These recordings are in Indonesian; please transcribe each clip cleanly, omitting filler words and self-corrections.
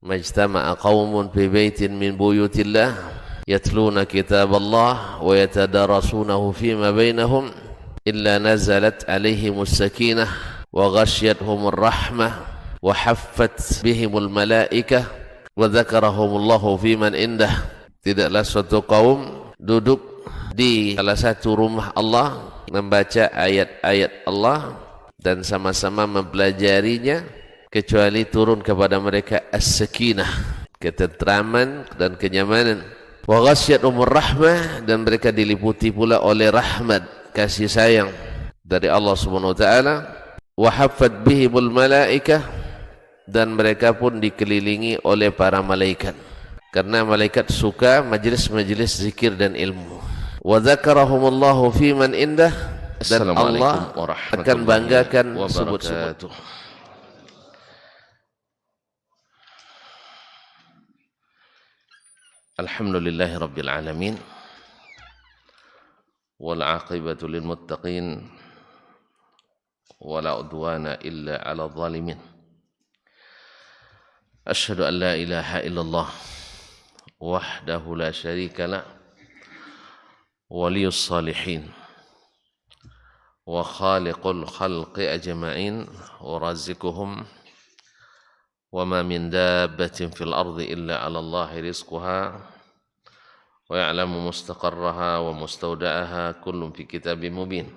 majtama'a qaumun fi baitin min buyutillah yatluna kitaballah wa yatadarasunahu fima bainahum illa nazalat alaihimus sakinah wa ghasyiyatuhumur rahmah wa haffat bihimul malaikah wa dzakarahumullahu fiman indah. Tidaklah suatu kaum duduk di salah satu rumah Allah membaca ayat-ayat Allah dan sama-sama mempelajarinya kecuali turun kepada mereka as-sakinah, ketentraman dan kenyamanan. Wa ghasyiyatuhumur rahmah, dan mereka diliputi pula oleh rahmat, kasih sayang dari Allah Subhanahu wa taala. Wa haffat bihimul malaikah, dan mereka pun dikelilingi oleh para malaikat, karena malaikat suka majelis-majelis zikir dan ilmu. Wa dzakarahumullahu fiman indah, dan Allah akan banggakan sebut-sebut. Alhamdulillahi rabbil alamin, wal aqibatu lil muttaqin, wala udwana illa ala zalimin. Asyhadu an la ilaha illallah wahdahu la syarika lah, waliyus salihin wa khaliqul khalqi ajma'in wa razikuhum wa ma min dabbatin fil ardi illa 'ala Allahi rizquha wa ya'lamu mustaqarraha wa mustawda'aha kullun fi kitabim mubin.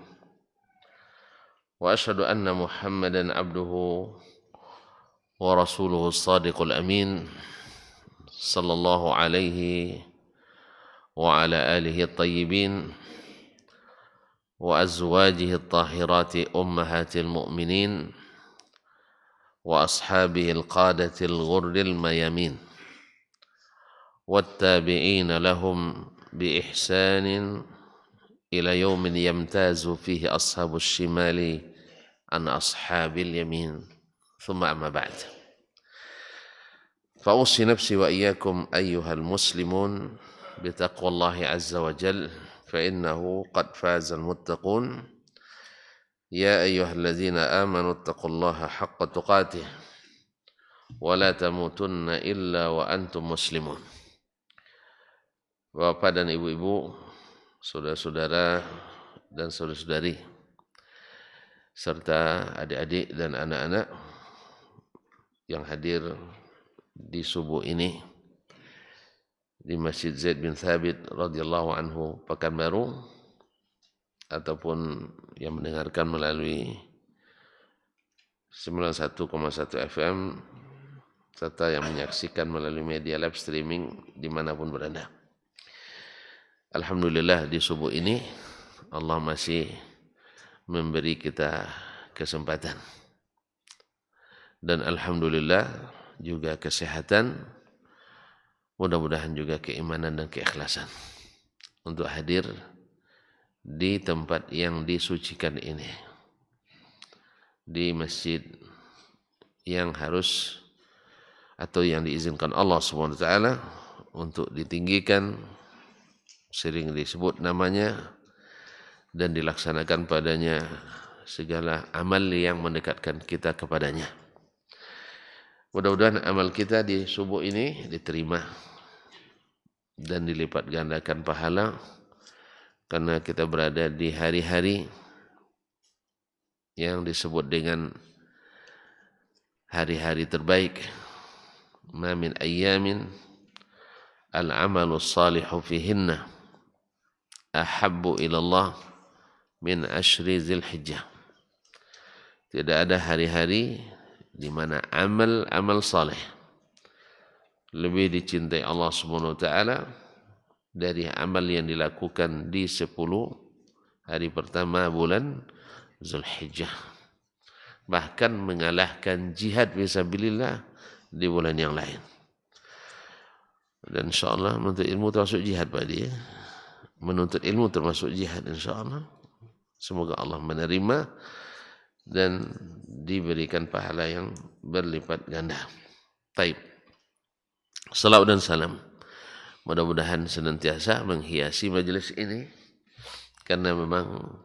Wa asyhadu anna Muhammadan 'abduhu wa rasuluhu as-sadiqul amin sallallahu alaihi wa ala alihi at-tayyibin wa azwajihi at-tahirati ummahatil mu'minin wa ashabihi al-qadatil ghurril mayamin wattabi'ina lahum bi ihsanin ila yaumin yamtazu fihi ashabus shimali an ashabil yamin. Thumma amma ba'd. Fa'usi nafsi wa iyyakum ayyuhal muslimun bitaqwallahi azza wa jal, fa innahu qad fazal muttaqun. Ya ayyuhalladzina amanu taqullaha haqqa tuqatih wa la tamutunna illa wa antum muslimun. Bapak dan ibu-ibu, saudara-saudara dan saudara-saudari, serta adik-adik dan anak-anak yang hadir di subuh ini di Masjid Zaid bin Thabit radhiyallahu anhu Pekanbaru, ataupun yang mendengarkan melalui 91,1 FM, serta yang menyaksikan melalui media live streaming dimanapun berada. Alhamdulillah, di subuh ini Allah masih memberi kita kesempatan, dan alhamdulillah juga kesehatan, mudah-mudahan juga keimanan dan keikhlasan untuk hadir di tempat yang disucikan ini, di masjid yang harus atau yang diizinkan Allah Subhanahu wa taala untuk ditinggikan, sering disebut namanya, dan dilaksanakan padanya segala amal yang mendekatkan kita kepadanya. Mudah-mudahan amal kita di subuh ini diterima dan dilipat gandakan pahala, karena kita berada di hari-hari yang disebut dengan hari-hari terbaik. Ma min ayyamin al-amalu salihu fihinna ahabbu ilallah min ashri Dzulhijjah. Tidak ada hari-hari di mana amal saleh lebih dicintai Allah Subhanahu wa taala dari amal yang dilakukan di 10 hari pertama bulan Dzulhijjah, bahkan mengalahkan jihad fisabilillah di bulan yang lain. Dan insyaallah menuntut ilmu termasuk jihad, Pak dia. Menuntut ilmu termasuk jihad, insyaallah. Semoga Allah menerima dan diberikan pahala yang berlipat ganda. Taib. Salawat dan salam mudah-mudahan senantiasa menghiasi majelis ini, karena memang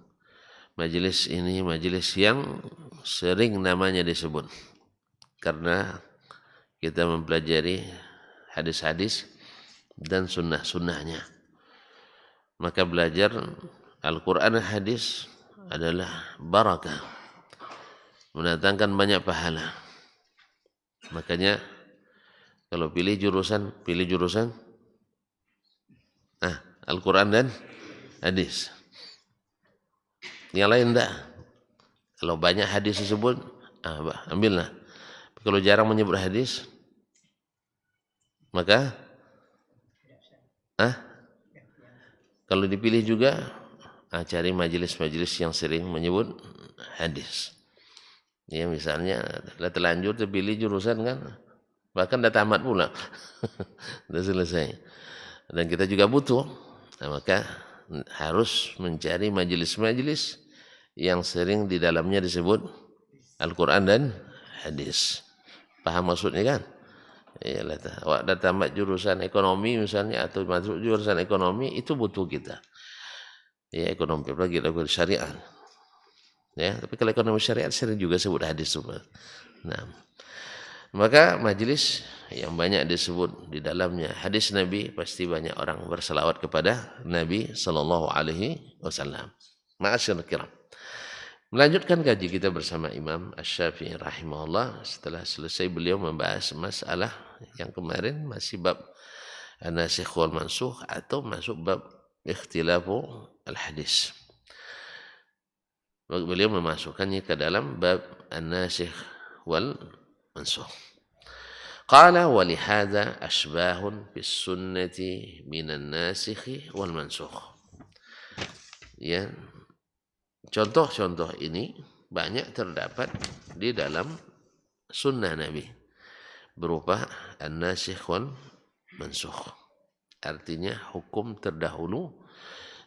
majelis ini majelis yang sering namanya disebut, karena kita mempelajari hadis-hadis dan sunnah-sunnahnya. Maka belajar Al-Quran dan hadis adalah barakah, mendatangkan banyak pahala. Makanya kalau pilih jurusan Al-Quran dan hadis. Yang lain enggak. Kalau banyak hadis disebut, ambillah. Kalau jarang menyebut hadis, maka kalau dipilih juga, cari majelis-majelis yang sering menyebut hadis. Ya misalnya, terlanjur terpilih jurusan kan, bahkan dah tamat pula, dah selesai. Dan kita juga butuh, maka harus mencari majelis-majelis yang sering di dalamnya disebut Al-Quran dan hadis. Paham maksudnya kan? Iyalah, awak dah tamat jurusan ekonomi misalnya atau masuk jurusan ekonomi, itu butuh kita. Ya ekonomi apalagi syariat. Ya, tapi kalau ekonomi syariat sering juga sebut hadis. Nah, maka majelis yang banyak disebut di dalamnya hadis Nabi, pasti banyak orang berselawat kepada Nabi sallallahu alaihi wasallam. Ma'asyiral kiram. Melanjutkan kaji kita bersama Imam Asy-Syafi'i rahimahullah. Setelah selesai beliau membahas masalah yang kemarin, masih bab an-nasikh wal mansukh atau masuk bab ikhtilafu al-hadis. Beliau memasukkannya ke dalam bab an-nasikh wal mansukh. Qala wa lihadza ashbahun bis sunnati minan nasikh wal mansukh. Ya. Contoh-contoh ini banyak terdapat di dalam sunnah Nabi berupa an-nasikh wal mansukh. Artinya hukum terdahulu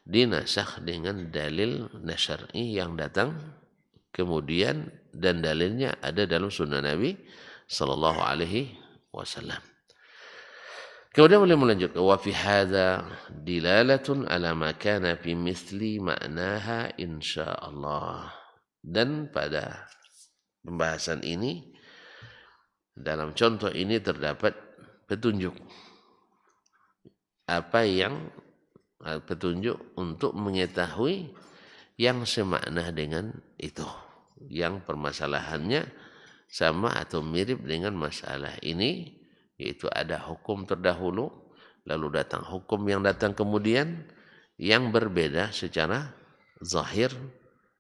dinasakh dengan dalil syar'i yang datang kemudian, dan dalilnya ada dalam sunnah Nabi sallallahu alaihi wasallam. Kemudian beliau melanjutkan, wa fi hadza dilalatun ala ma kana fi misli ma'naha insyaallah. Dan pada pembahasan ini, dalam contoh ini terdapat petunjuk petunjuk untuk mengetahui yang semakna dengan itu, yang permasalahannya sama atau mirip dengan masalah ini, yaitu ada hukum terdahulu, lalu datang hukum yang datang kemudian, yang berbeda secara zahir,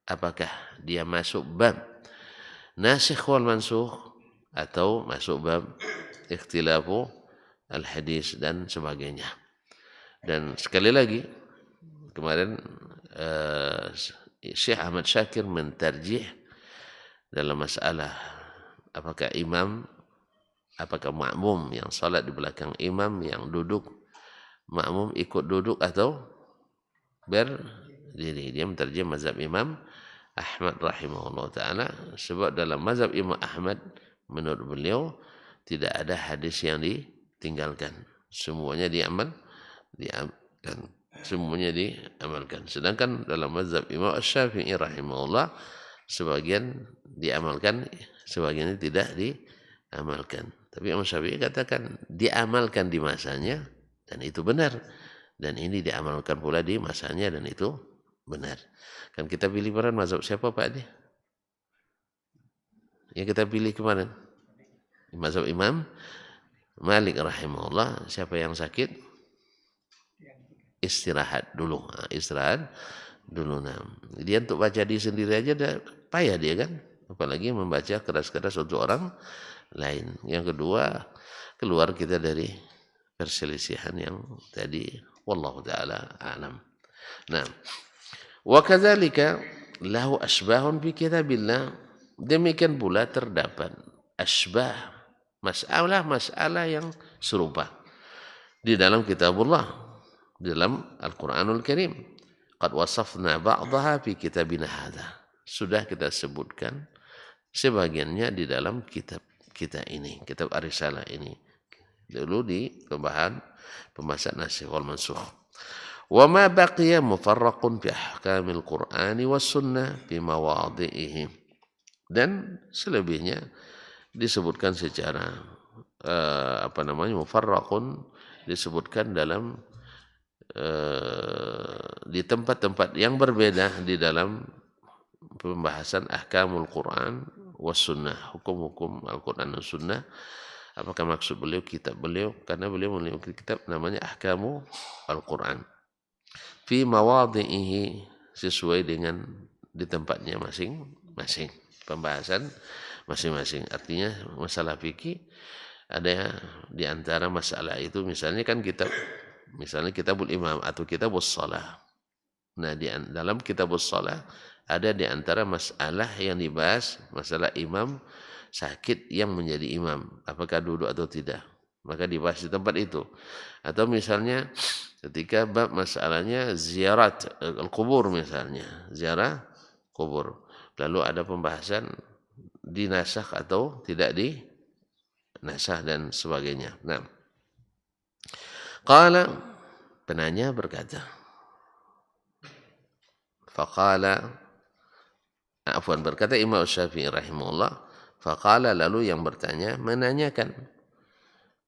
apakah dia masuk bab nasikh wal mansukh atau masuk bab ikhtilafu al-hadis dan sebagainya. Dan sekali lagi, kemarin Syekh Ahmad Syakir mentarjih dalam masalah apakah makmum yang salat di belakang imam, yang duduk makmum ikut duduk atau berdiri. Dia mentarjih mazhab Imam Ahmad rahimahullah ta'ala, sebab dalam mazhab Imam Ahmad menurut beliau tidak ada hadis yang ditinggalkan, semuanya diamalkan. Sedangkan dalam mazhab Imam Asy-Syafi'i rahimahullah, sebagian diamalkan, sebagian tidak diamalkan. Tapi Imam Syafi'i katakan diamalkan di masanya dan itu benar, dan ini diamalkan pula di masanya dan itu benar. Kan kita pilih kemarin mazhab siapa Pak Adi? Yang kita pilih kemarin mazhab Imam Malik rahimahullah. Siapa yang sakit? Istirahat dulu. Nah, dia untuk baca diri sendiri aja dah payah dia kan, apalagi membaca keras-keras untuk orang lain. Yang kedua, keluar kita dari perselisihan yang tadi, wallahu taala a'lam. Nah, wa kadzalika lahu asbahun fi kitabillah. Demikian pula terdapat asbah, masalah yang serupa di dalam kitabullah, di dalam Al-Quranul Karim. Qad wasafna ba'daha fi kitabina hadha. Sudah kita sebutkan sebagiannya di dalam kitab kita ini, kitab Ar-Risalah ini. Dulu di pembahasan nasikh wal mansukh. Wa ma baqiya mufarraqun fi ahkamil Qur'ani was sunnah fi mawadhi'ihi. Dan selebihnya disebutkan secara mufarraqun disebutkan dalam di tempat-tempat yang berbeda di dalam pembahasan ahkamul Quran was sunnah, hukum-hukum Al-Quran dan sunnah. Apakah maksud beliau kitab beliau? Karena beliau memiliki kitab namanya Ahkamu Al-Quran. Fi mawadhi'ihi, sesuai dengan di tempatnya masing-masing. Pembahasan masing-masing. Artinya masalah fikih ada di antara masalah itu, misalnya kan kitabul imam atau kitabus shalah. Nah, di dalam kitabus shalah ada di antara masalah yang dibahas, masalah imam sakit yang menjadi imam, apakah duduk atau tidak, maka dibahas di tempat itu. Atau misalnya ketika bab masalahnya ziarat al-kubur, misalnya ziarah kubur, lalu ada pembahasan dinasakh atau tidak dinasakh dan sebagainya. Nah, qala, penanya berkata, berkata Imam Syafi'i rahimahullah, faqala, lalu yang bertanya menanyakan,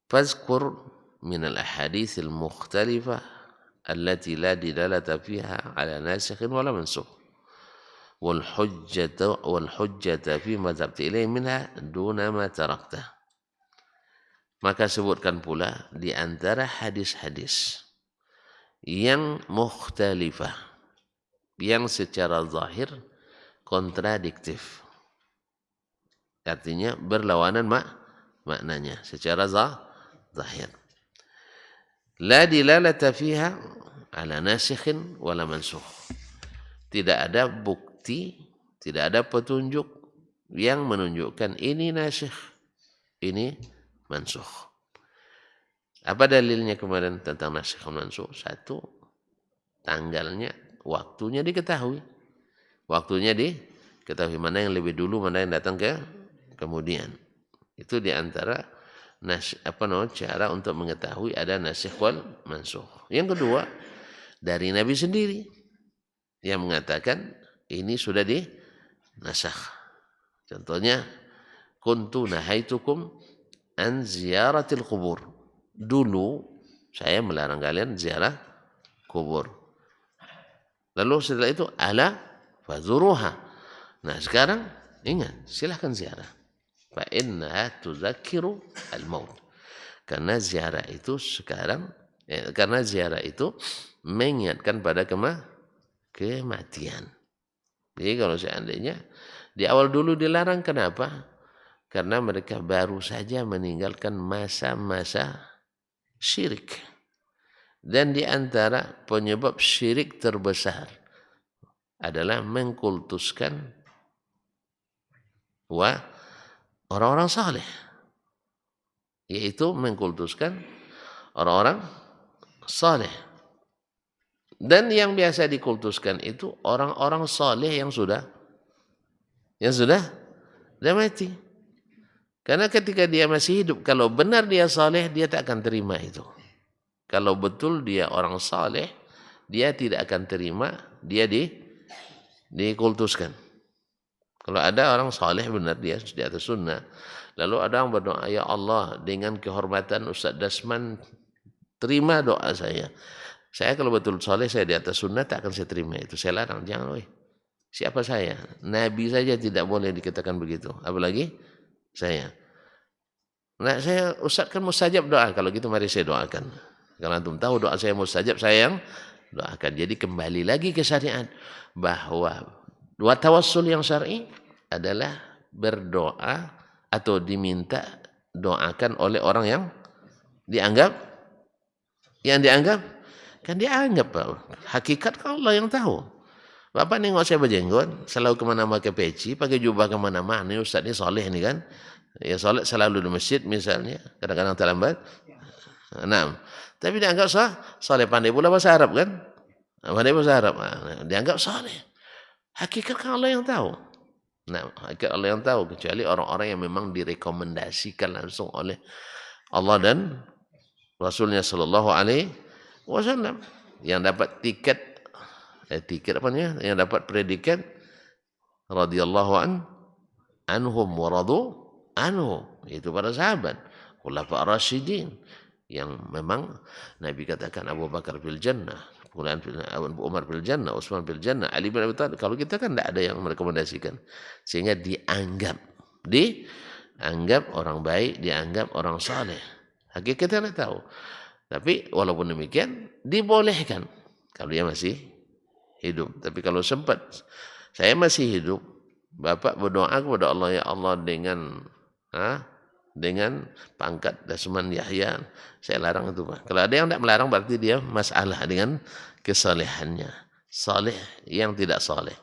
fazkur min al-ahaditsil mukhtalifah allati la dilalata fiha ala nasikhin wala mansukh wal hujjata fi ma zabta ilaihi minha duna ma tarakta. Maka sebutkan pula di antara hadis-hadis yang mukhtalifah, yang secara zahir kontradiktif, artinya berlawanan maknanya secara zahir. La dilalata fiha ala nasikhin wala mansukh. Tidak ada bukti, tidak ada petunjuk yang menunjukkan ini nasikh, ini mansukh. Apa dalilnya kemarin tentang nasikh dan mansukh? Satu, tanggalnya, waktunya diketahui. Waktunya diketahui, mana yang lebih dulu, mana yang datang kemudian. Itu diantara cara untuk mengetahui ada nasikh wal mansukh. Yang kedua, dari Nabi sendiri yang mengatakan ini sudah dinasakh. Contohnya, kuntu nahaitukum an ziyaratil kubur. Dulu saya melarang kalian ziarah kubur. Lalu setelah itu ala fazuruha. Nah, sekarang ingat, silahkan ziarah. Fa innaha tudzakiru al-maut. Karena ziarah itu mengingatkan pada kematian. Jadi kalau seandainya di awal dulu dilarang, kenapa? Karena mereka baru saja meninggalkan masa-masa syirik. Dan di antara penyebab syirik terbesar adalah mengkultuskan orang-orang saleh, yaitu mengkultuskan orang-orang saleh. Dan yang biasa dikultuskan itu orang-orang saleh yang sudah mati. Karena ketika dia masih hidup, kalau benar dia saleh, dia tak akan terima itu. Kalau betul dia orang saleh, dia tidak akan terima dia dikultuskan. Kalau ada orang saleh benar, dia di atas sunnah, lalu ada yang berdoa, ya Allah, dengan kehormatan Ustaz Dasman, terima doa saya. Saya kalau betul saleh, saya di atas sunnah, tak akan saya terima itu. Saya larang, jangan. Siapa saya? Nabi saja tidak boleh dikatakan begitu, apalagi saya. Nah, saya Ustaz kan mustajab doa. Kalau gitu mari saya doakan. Kalau antum tahu doa saya mustajab, saya yang doakan. Jadi kembali lagi ke syariat, bahwa doa tawassul yang syar'i adalah berdoa atau diminta doakan oleh orang yang dianggap kan dianggap. Hakikat kan Allah yang tahu. Bapak nengok saya berjenggot, selalu kemana pakai peci, pakai jubah kemana-mana. Ustaz ini soleh nih kan. Ya solat selalu di masjid misalnya, kadang-kadang terlambat. Nah, tapi dianggap soleh, pandai pula bahasa Arab kan? Pandai bahasa Arab, dianggap soleh. Hakikat kan Allah yang tahu. Nah, hakikat Allah yang tahu, kecuali orang-orang yang memang direkomendasikan langsung oleh Allah dan Rasulnya Sallallahu Alaihi Wasallam, yang dapat tiket yang dapat predikat radhiyallahu anhum wa radu anhu, itu para sahabat. khulafa ar-rasyidin yang memang Nabi katakan Abu Bakar fil jannah, kemudian Abu Umar fil jannah, Utsman fil jannah, Ali bin Abi Thalib. Kalau kita kan tidak ada yang merekomendasikan, sehingga dianggap orang baik, dianggap orang saleh. Hakikatnya tidak tahu. Tapi walaupun demikian dibolehkan kalau dia masih hidup. Tapi kalau sempat saya masih hidup, Bapak berdoa kepada Allah, ya Allah dengan pangkat Desmond Yahya, saya larang itu Pak. Kalau ada yang tidak melarang berarti dia masalah dengan kesalehannya. Saleh yang tidak saleh.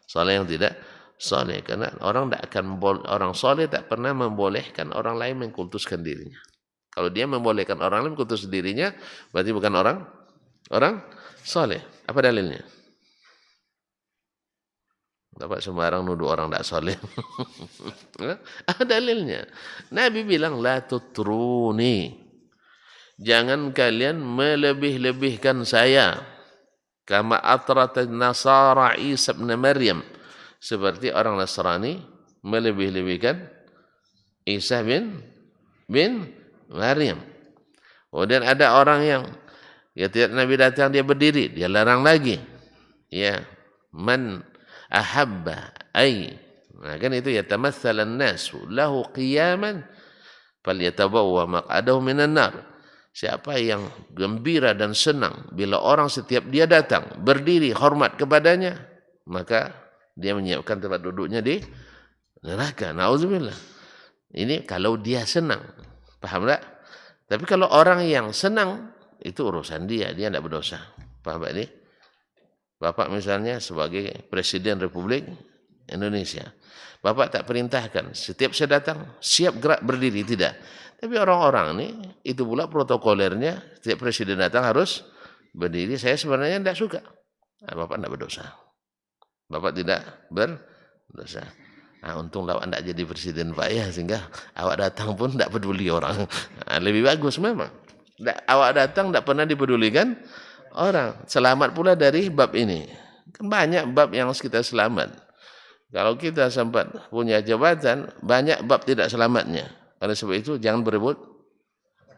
Saleh yang tidak saleh. Karena orang saleh tak pernah membolehkan orang lain mengkultuskan dirinya. Kalau dia membolehkan orang lain mengkultus dirinya, berarti bukan orang saleh. Apa dalilnya? Bapak sembarang nuduh orang tidak soleh. Apa dalilnya? Nabi bilang, la tutruni. Jangan kalian melebih-lebihkan saya. Kama atrat Nasara Isa bin Maryam. Seperti orang Nasrani melebih-lebihkan Isa bin Maryam. Kemudian ada orang yang tiap Nabi datang dia berdiri, dia larang lagi. Ya, man ahabba kan itu yatamatsalan nasu lahu qiyaman falyatabawwa maq'adahu minan nar. Siapa yang gembira dan senang bila orang setiap dia datang berdiri hormat kepadanya, maka dia menyiapkan tempat duduknya di neraka. Nauzubillah. Ini kalau dia senang. Paham tak? Tapi kalau orang yang senang, itu urusan dia tidak berdosa. Paham tak ini? Bapak misalnya sebagai Presiden Republik Indonesia, Bapak tak perintahkan setiap saya datang siap gerak berdiri, tidak. Tapi orang-orang ini itu pula protokolernya, setiap Presiden datang harus berdiri. Saya sebenarnya tidak suka. Bapak tidak berdosa. Bapak tidak berdosa. Untung awak tidak jadi Presiden Pak ya, sehingga awak datang pun tidak peduli orang. Lebih bagus memang. Awak datang tidak pernah dipedulikan orang. Selamat pula dari bab ini. Kan banyak bab yang kita selamat. Kalau kita sempat punya jabatan, banyak bab tidak selamatnya. Oleh sebab itu jangan berebut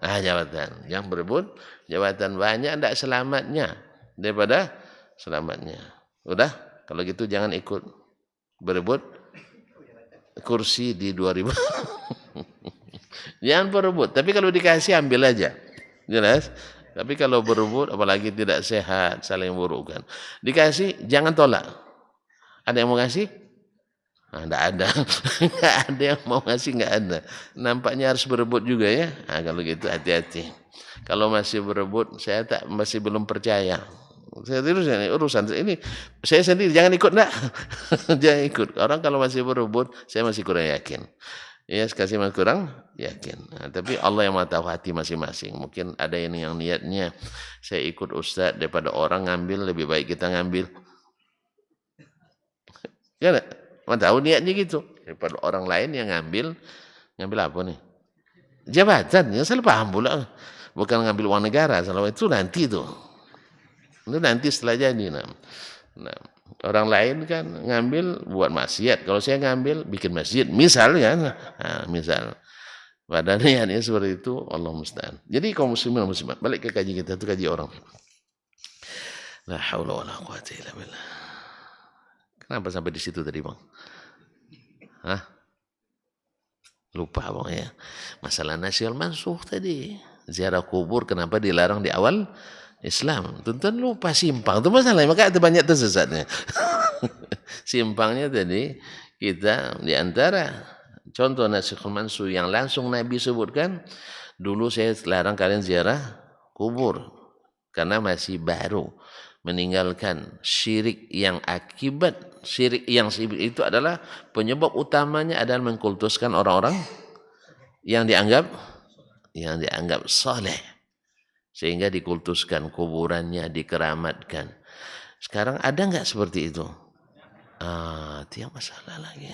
jabatan. Jangan berebut jabatan, banyak tidak selamatnya daripada selamatnya. Udah, kalau gitu jangan ikut berebut kursi di 2000. Jangan berebut, tapi kalau dikasih ambil aja. Jelas? Tapi kalau berebut apalagi tidak sehat, saling burukkan. Dikasih jangan tolak. Ada yang mau ngasih? Enggak ada. Enggak ada yang mau ngasih, enggak ada. Nampaknya harus berebut juga ya. Kalau gitu hati-hati. Kalau masih berebut, saya masih belum percaya. Saya urusan ini saya sendiri, jangan ikut enggak. Jangan ikut. Orang kalau masih berebut, saya masih kurang yakin. Ya, sekali masih kurang yakin. Tapi Allah yang tahu hati masing-masing. Mungkin ada yang niatnya saya ikut ustaz daripada orang ngambil, lebih baik kita ngambil. Ya enggak? Tahu niatnya gitu. Daripada orang lain yang ngambil apa nih? Jabatan. Ya salah paham pula. Bukan ngambil uang negara, salah itu nanti tuh. Itu nanti setelah jadi. Nah, orang lain kan ngambil buat maksiat. Kalau saya ngambil bikin masjid, misal kan. Misal. Padahal niatnya seperti itu, Allah musta'an. Jadi kaum muslimin dan muslimat, balik ke kaji kita, itu kaji orang. La haula wala quwwata illa billah. Kenapa sampai di situ tadi, Bang? Lupa, Bang ya. Masalah nasyil mansuh tadi. Ziarah kubur kenapa dilarang di awal Islam? Tuan-tuan lupa, simpang itu masalahnya, maka ada banyak tersesatnya. Simpangnya tadi kita diantara contoh nasyil mansuh yang langsung Nabi sebutkan, dulu saya larang kalian ziarah kubur karena masih baru, meninggalkan syirik yang syirik itu adalah penyebab utamanya adalah mengkultuskan orang-orang yang dianggap saleh. Sehingga dikultuskan kuburannya, dikeramatkan. Sekarang ada enggak seperti itu? Itu yang masalah lagi.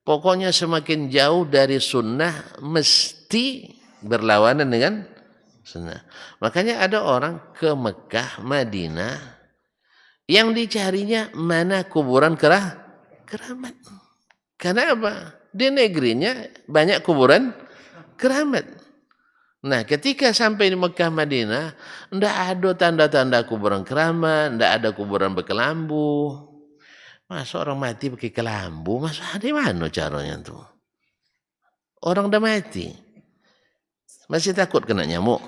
Pokoknya semakin jauh dari sunnah mesti berlawanan dengan sunnah. Makanya ada orang ke Mekah, Madinah, yang dicarinya mana kuburan keramat. Karena apa? Di negerinya banyak kuburan keramat. Nah, ketika sampai di Mekah Madinah, ndak ada tanda-tanda kuburan keramat, ndak ada kuburan berkelambu. Masa orang mati pakai kelambu, masa di mana caranya tuh? Orang udah mati, masih takut kena nyamuk.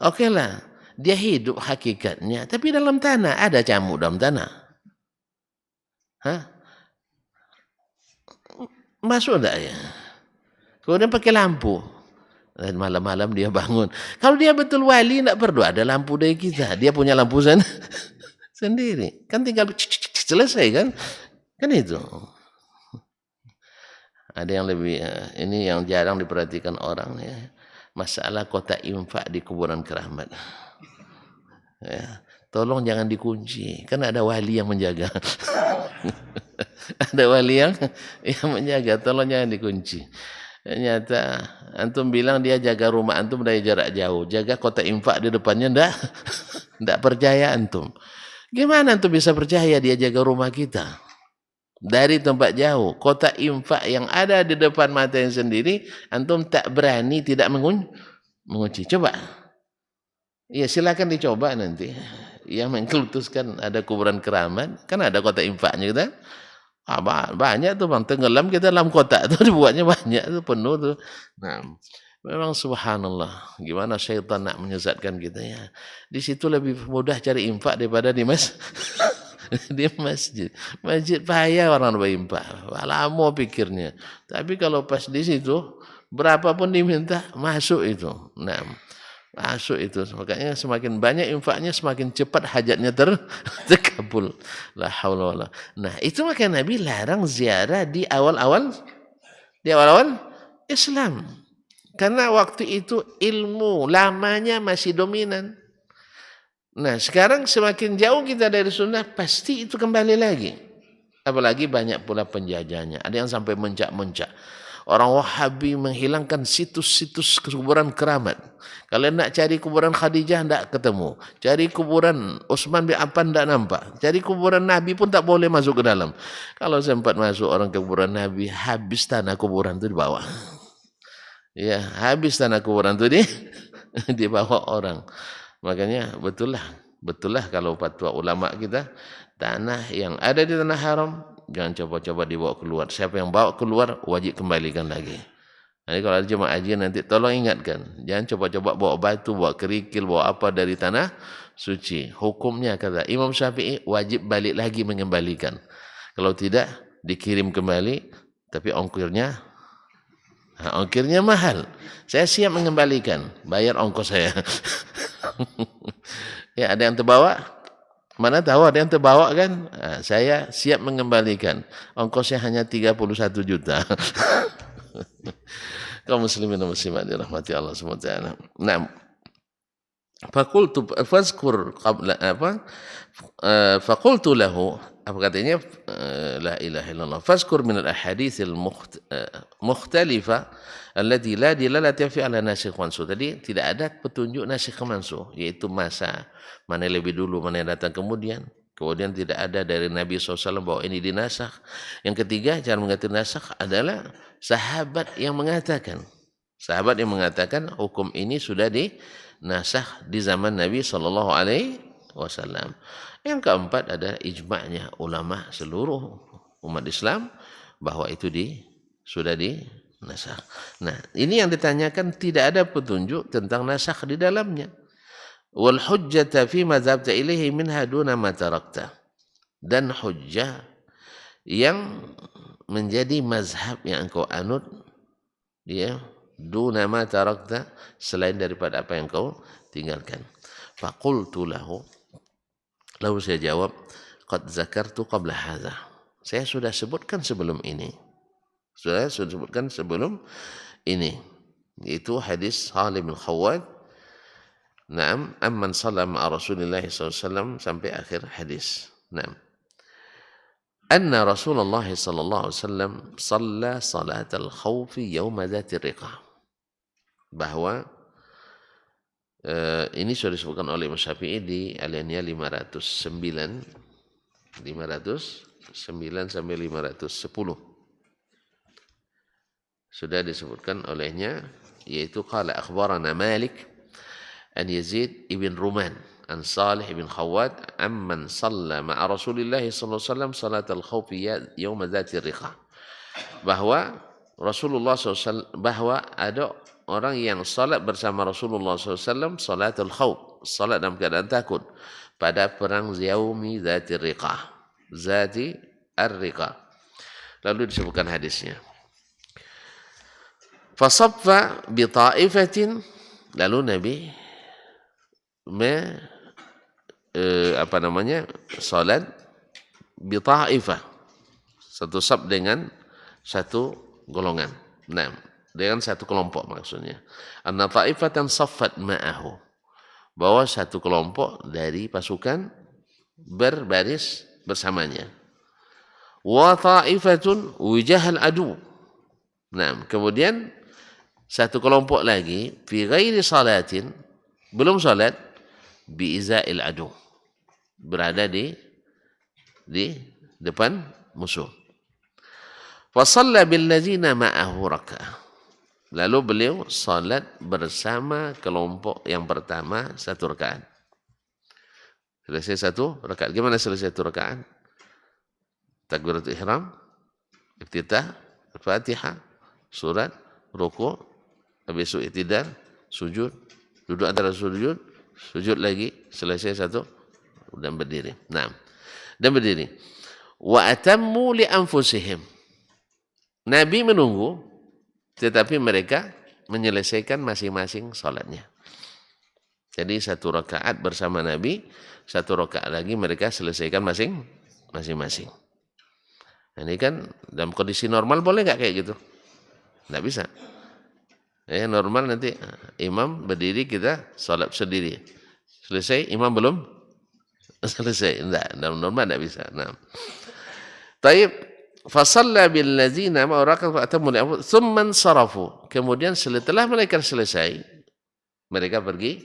Oke lah, dia hidup hakikatnya, tapi dalam tanah ada camuk dalam tanah. Hah? Masuk enggak ya? Kemudian pakai lampu. Dan malam-malam dia bangun. Kalau dia betul wali, enggak perlu ada lampu dari kita. Dia punya lampu sendiri. Kan tinggal selesai kan? Kan itu. Ada yang lebih, ini yang jarang diperhatikan orang ya. Masalah kotak infak di kuburan keramat. Ya. Tolong jangan dikunci, kan ada wali yang menjaga. Ada wali yang menjaga, tolong jangan dikunci. Ternyata antum bilang dia jaga rumah antum dari jarak jauh, jaga kotak infak di depannya ndak percaya antum. Gimana antum bisa percaya dia jaga rumah kita? Dari tempat jauh, kotak infak yang ada di depan mata yang sendiri, antum tak berani tidak mengunci. Coba. Ya silakan dicoba nanti. Yang mengkultuskan ada kuburan keramat, kan ada kotak infaknya kita. Banyak tuh bang, tenggelam kita dalam kotak tuh dibuatnya banyak tuh penuh tuh. Nah, memang subhanallah, gimana syaitan nak menyesatkan kita ya. Di situ lebih mudah cari infak daripada di di masjid. Masjid payah orang berinfak, lama pikirnya. Tapi kalau pas di situ, berapapun diminta masuk itu. Nah, masuk itu, makanya semakin banyak infaknya semakin cepat hajatnya terkabul. La haula wala. Nah, itu makanya Nabi larang ziarah di awal-awal Islam. Karena waktu itu ilmu lamanya masih dominan. Nah, sekarang semakin jauh kita dari sunnah pasti itu kembali lagi. Apalagi banyak pula penjajahnya. Ada yang sampai mencak-mencak. Orang Wahabi menghilangkan situs-situs kuburan keramat. Kalau nak cari kuburan Khadijah tidak ketemu. Cari kuburan Utsman bin Affan tidak nampak. Cari kuburan Nabi pun tak boleh masuk ke dalam. Kalau sempat masuk orang ke kuburan Nabi, habis tanah kuburan itu dibawa. Ya, habis tanah kuburan itu dibawa orang. Makanya betul lah kalau fatwa ulama kita, tanah yang ada di tanah haram jangan coba-coba dibawa keluar. Siapa yang bawa keluar wajib kembalikan lagi. Jadi kalau ada jemaah haji nanti tolong ingatkan, jangan coba-coba bawa batu, bawa kerikil, bawa apa dari tanah suci. Hukumnya kata Imam Syafi'i wajib balik lagi mengembalikan. Kalau tidak dikirim kembali, tapi ongkirnya mahal. Saya siap mengembalikan, bayar ongkos saya. Ya, ada yang terbawa? Mana tahu ada yang terbawa kan? Nah, saya siap mengembalikan. Ongkosnya hanya 31 juta. Kaum muslimin dan muslimat dirahmati Allah Subhanahu wa taala. Nah, faqultu fazkur qabla apa? Faqultu lahu, apa katanya? La ilaha illallah. Fazkur min al-ahaditsil mukhtalifa allati la dilalata fi ala nasikh mansukh. Tadi tidak ada petunjuk nasikh mansukh, yaitu masa mana lebih dulu, mana yang datang kemudian. Kemudian tidak ada dari Nabi SAW bahwa ini dinasakh. Yang ketiga, cara mengerti nasakh adalah sahabat yang mengatakan. Sahabat yang mengatakan hukum ini sudah dinasakh di zaman Nabi SAW. Yang keempat ada ijma'nya ulama seluruh umat Islam bahwa itu sudah dinasakh. Nah, ini yang ditanyakan, tidak ada petunjuk tentang nasakh di dalamnya. Wal hujjata fi ma dzhabta ilaihi minha duna ma tarakta. Dan hujjah yang menjadi mazhab yang engkau anut, ya, duna ma tarakta, selain daripada apa yang kau tinggalkan. Faqultu lahu, lalu saya jawab, qad zakartu qabla hadza. Saya sudah sebutkan sebelum ini. Sudah sebutkan sebelum ini. Itu hadis Salim al-Khawwat. Naam, amman sallam ma'a Rasulillah SAW sampai akhir hadis. Naam. Anna Rasulullah sallallahu alaihi wasallam shalla salatal khawfi yauma dzatir riqah. Bahwa ini sudah disebutkan oleh Imam Syafi'i di alinea 509 sampai 510. sudah disebutkan olehnya, yaitu qala akhbarana Malik an Yazid ibn Ruman an Salih ibn Khawwat amman shalla ma'a Rasulillah sallallahu alaihi wasallam salat al-khawf yaum dzati riqah, bahwa Rasulullah SAW, bahwa ada orang yang salat bersama Rasulullah SAW salatul khawf, salat dalam keadaan takut pada perang yaumi dzati riqah, zati ar-riqah. Lalu disebutkan hadisnya, fasaffa bi ta'ifatin, lalu Nabi salat bi ta'ifah, satu saf dengan satu golongan. Nah, dengan satu kelompok maksudnya. Anna ta'ifatan saffat ma'ahu, bahwa satu kelompok dari pasukan berbaris bersamanya. Wa ta'ifatun wijahal adu. Nah, kemudian satu kelompok lagi fi ghairi salatin, belum salat, bi iza'il adu, berada di depan musuh. Fasalla billadzina ma'ahu raka'ah, lalu beliau salat bersama kelompok yang pertama satu rakaat. Selesai satu rakaat. Gimana selesai satu rakaat? Takbiratul ihram, iftitah, Fatihah, surat, ruku', habis itu i'tidal, sujud, duduk antara sujud, sujud lagi, selesai satu, dan berdiri. Nah, dan berdiri. Wa atammu li anfusihim, Nabi menunggu, tetapi mereka menyelesaikan masing-masing salatnya. Jadi satu rakaat bersama Nabi, satu rakaat lagi mereka selesaikan masing-masing. Nah, ini kan dalam kondisi normal boleh nggak kayak gitu? Nggak bisa. Normal nanti imam berdiri, kita salat sendiri. Selesai, imam belum selesai. Enggak, dalam normal nggak bisa. Nah, taib. Fasalla bil ladzina ma'araka fa atammu li anfusihim thumma sarafu. Kemudian setelah mereka selesai, mereka pergi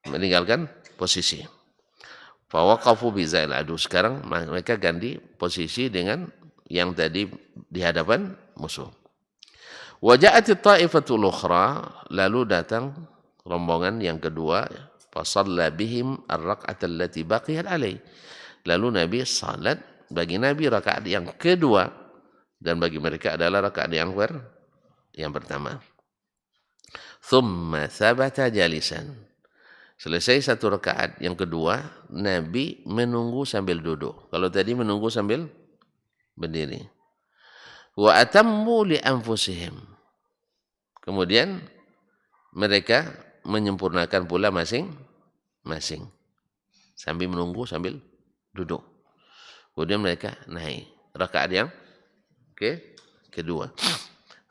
meninggalkan posisi. Fa waqafu bi zail adu. Sekarang mereka ganti posisi dengan yang tadi di hadapan musuh. Wa ja'at at-ta'ifatul ukhra, lalu datang rombongan yang kedua, fa shalla bihim ar-rak'ata allati baqiyat alai. Lalu Nabi salat bagi Nabi rakaat yang kedua, dan bagi mereka adalah rakaat yang pertama. Thumma thabata jalisan. Selesai satu rakaat yang kedua, Nabi menunggu sambil duduk. Kalau tadi menunggu sambil berdiri. Wa atammu li anfusihim. Kemudian mereka menyempurnakan pula masing-masing. Sambil menunggu sambil duduk. Kemudian mereka naik rakaat yang kedua.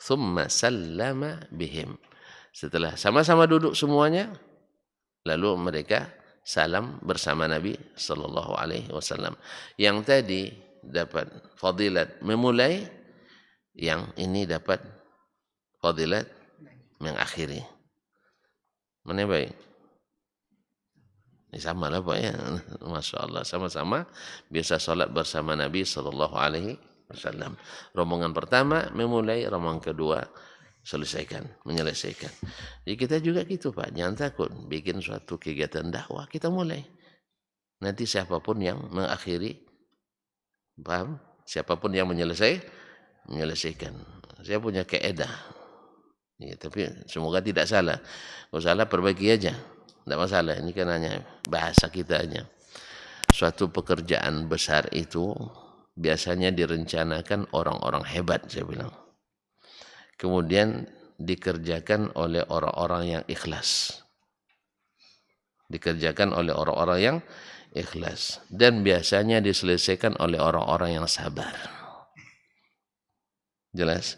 Thumma sallama bihim. Setelah sama-sama duduk semuanya, lalu mereka salam bersama Nabi sallallahu alaihi wasallam. Yang tadi dapat fadilat memulai, yang ini dapat fadilat mengakhiri. Mana yang baik? Ini sama lah Pak ya. Masya Allah, sama-sama biasa salat bersama Nabi sallallahu alaihi wasallam. Rombongan pertama memulai, rombongan kedua menyelesaikan. Jadi kita juga gitu Pak, jangan takut bikin suatu kegiatan dakwah, kita mulai. Nanti siapapun yang mengakhiri, paham? Siapapun yang menyelesaikan. Saya punya kaidah. Ya, tapi semoga tidak salah. Kalau salah perbaiki aja. Tidak masalah, ini kan hanya bahasa kita aja. Suatu pekerjaan besar itu biasanya direncanakan orang-orang hebat, saya bilang. Kemudian dikerjakan oleh orang-orang yang ikhlas. Dikerjakan oleh orang-orang yang ikhlas. Dan biasanya diselesaikan oleh orang-orang yang sabar. Jelas?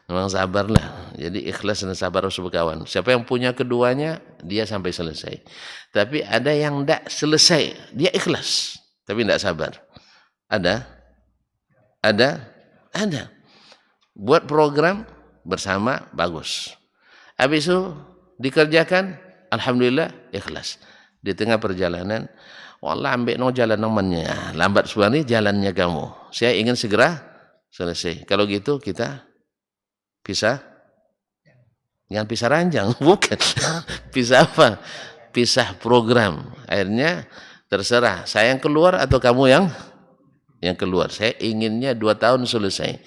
Memang sabarlah. Jadi ikhlas dan sabar harus berkawan. Siapa yang punya keduanya, dia sampai selesai. Tapi ada yang tidak selesai, dia ikhlas, tapi tidak sabar. Ada. Buat program bersama, bagus. Habis itu dikerjakan, alhamdulillah, ikhlas. Di tengah perjalanan, wallah ambil no jalan namanya. Lambat sebenarnya jalannya kamu. Saya ingin segera selesai. Kalau gitu kita Pisah? Yang pisah ranjang, bukan. Pisah apa? Pisah program. Akhirnya terserah, saya yang keluar atau kamu yang keluar. Saya inginnya 2 tahun selesai.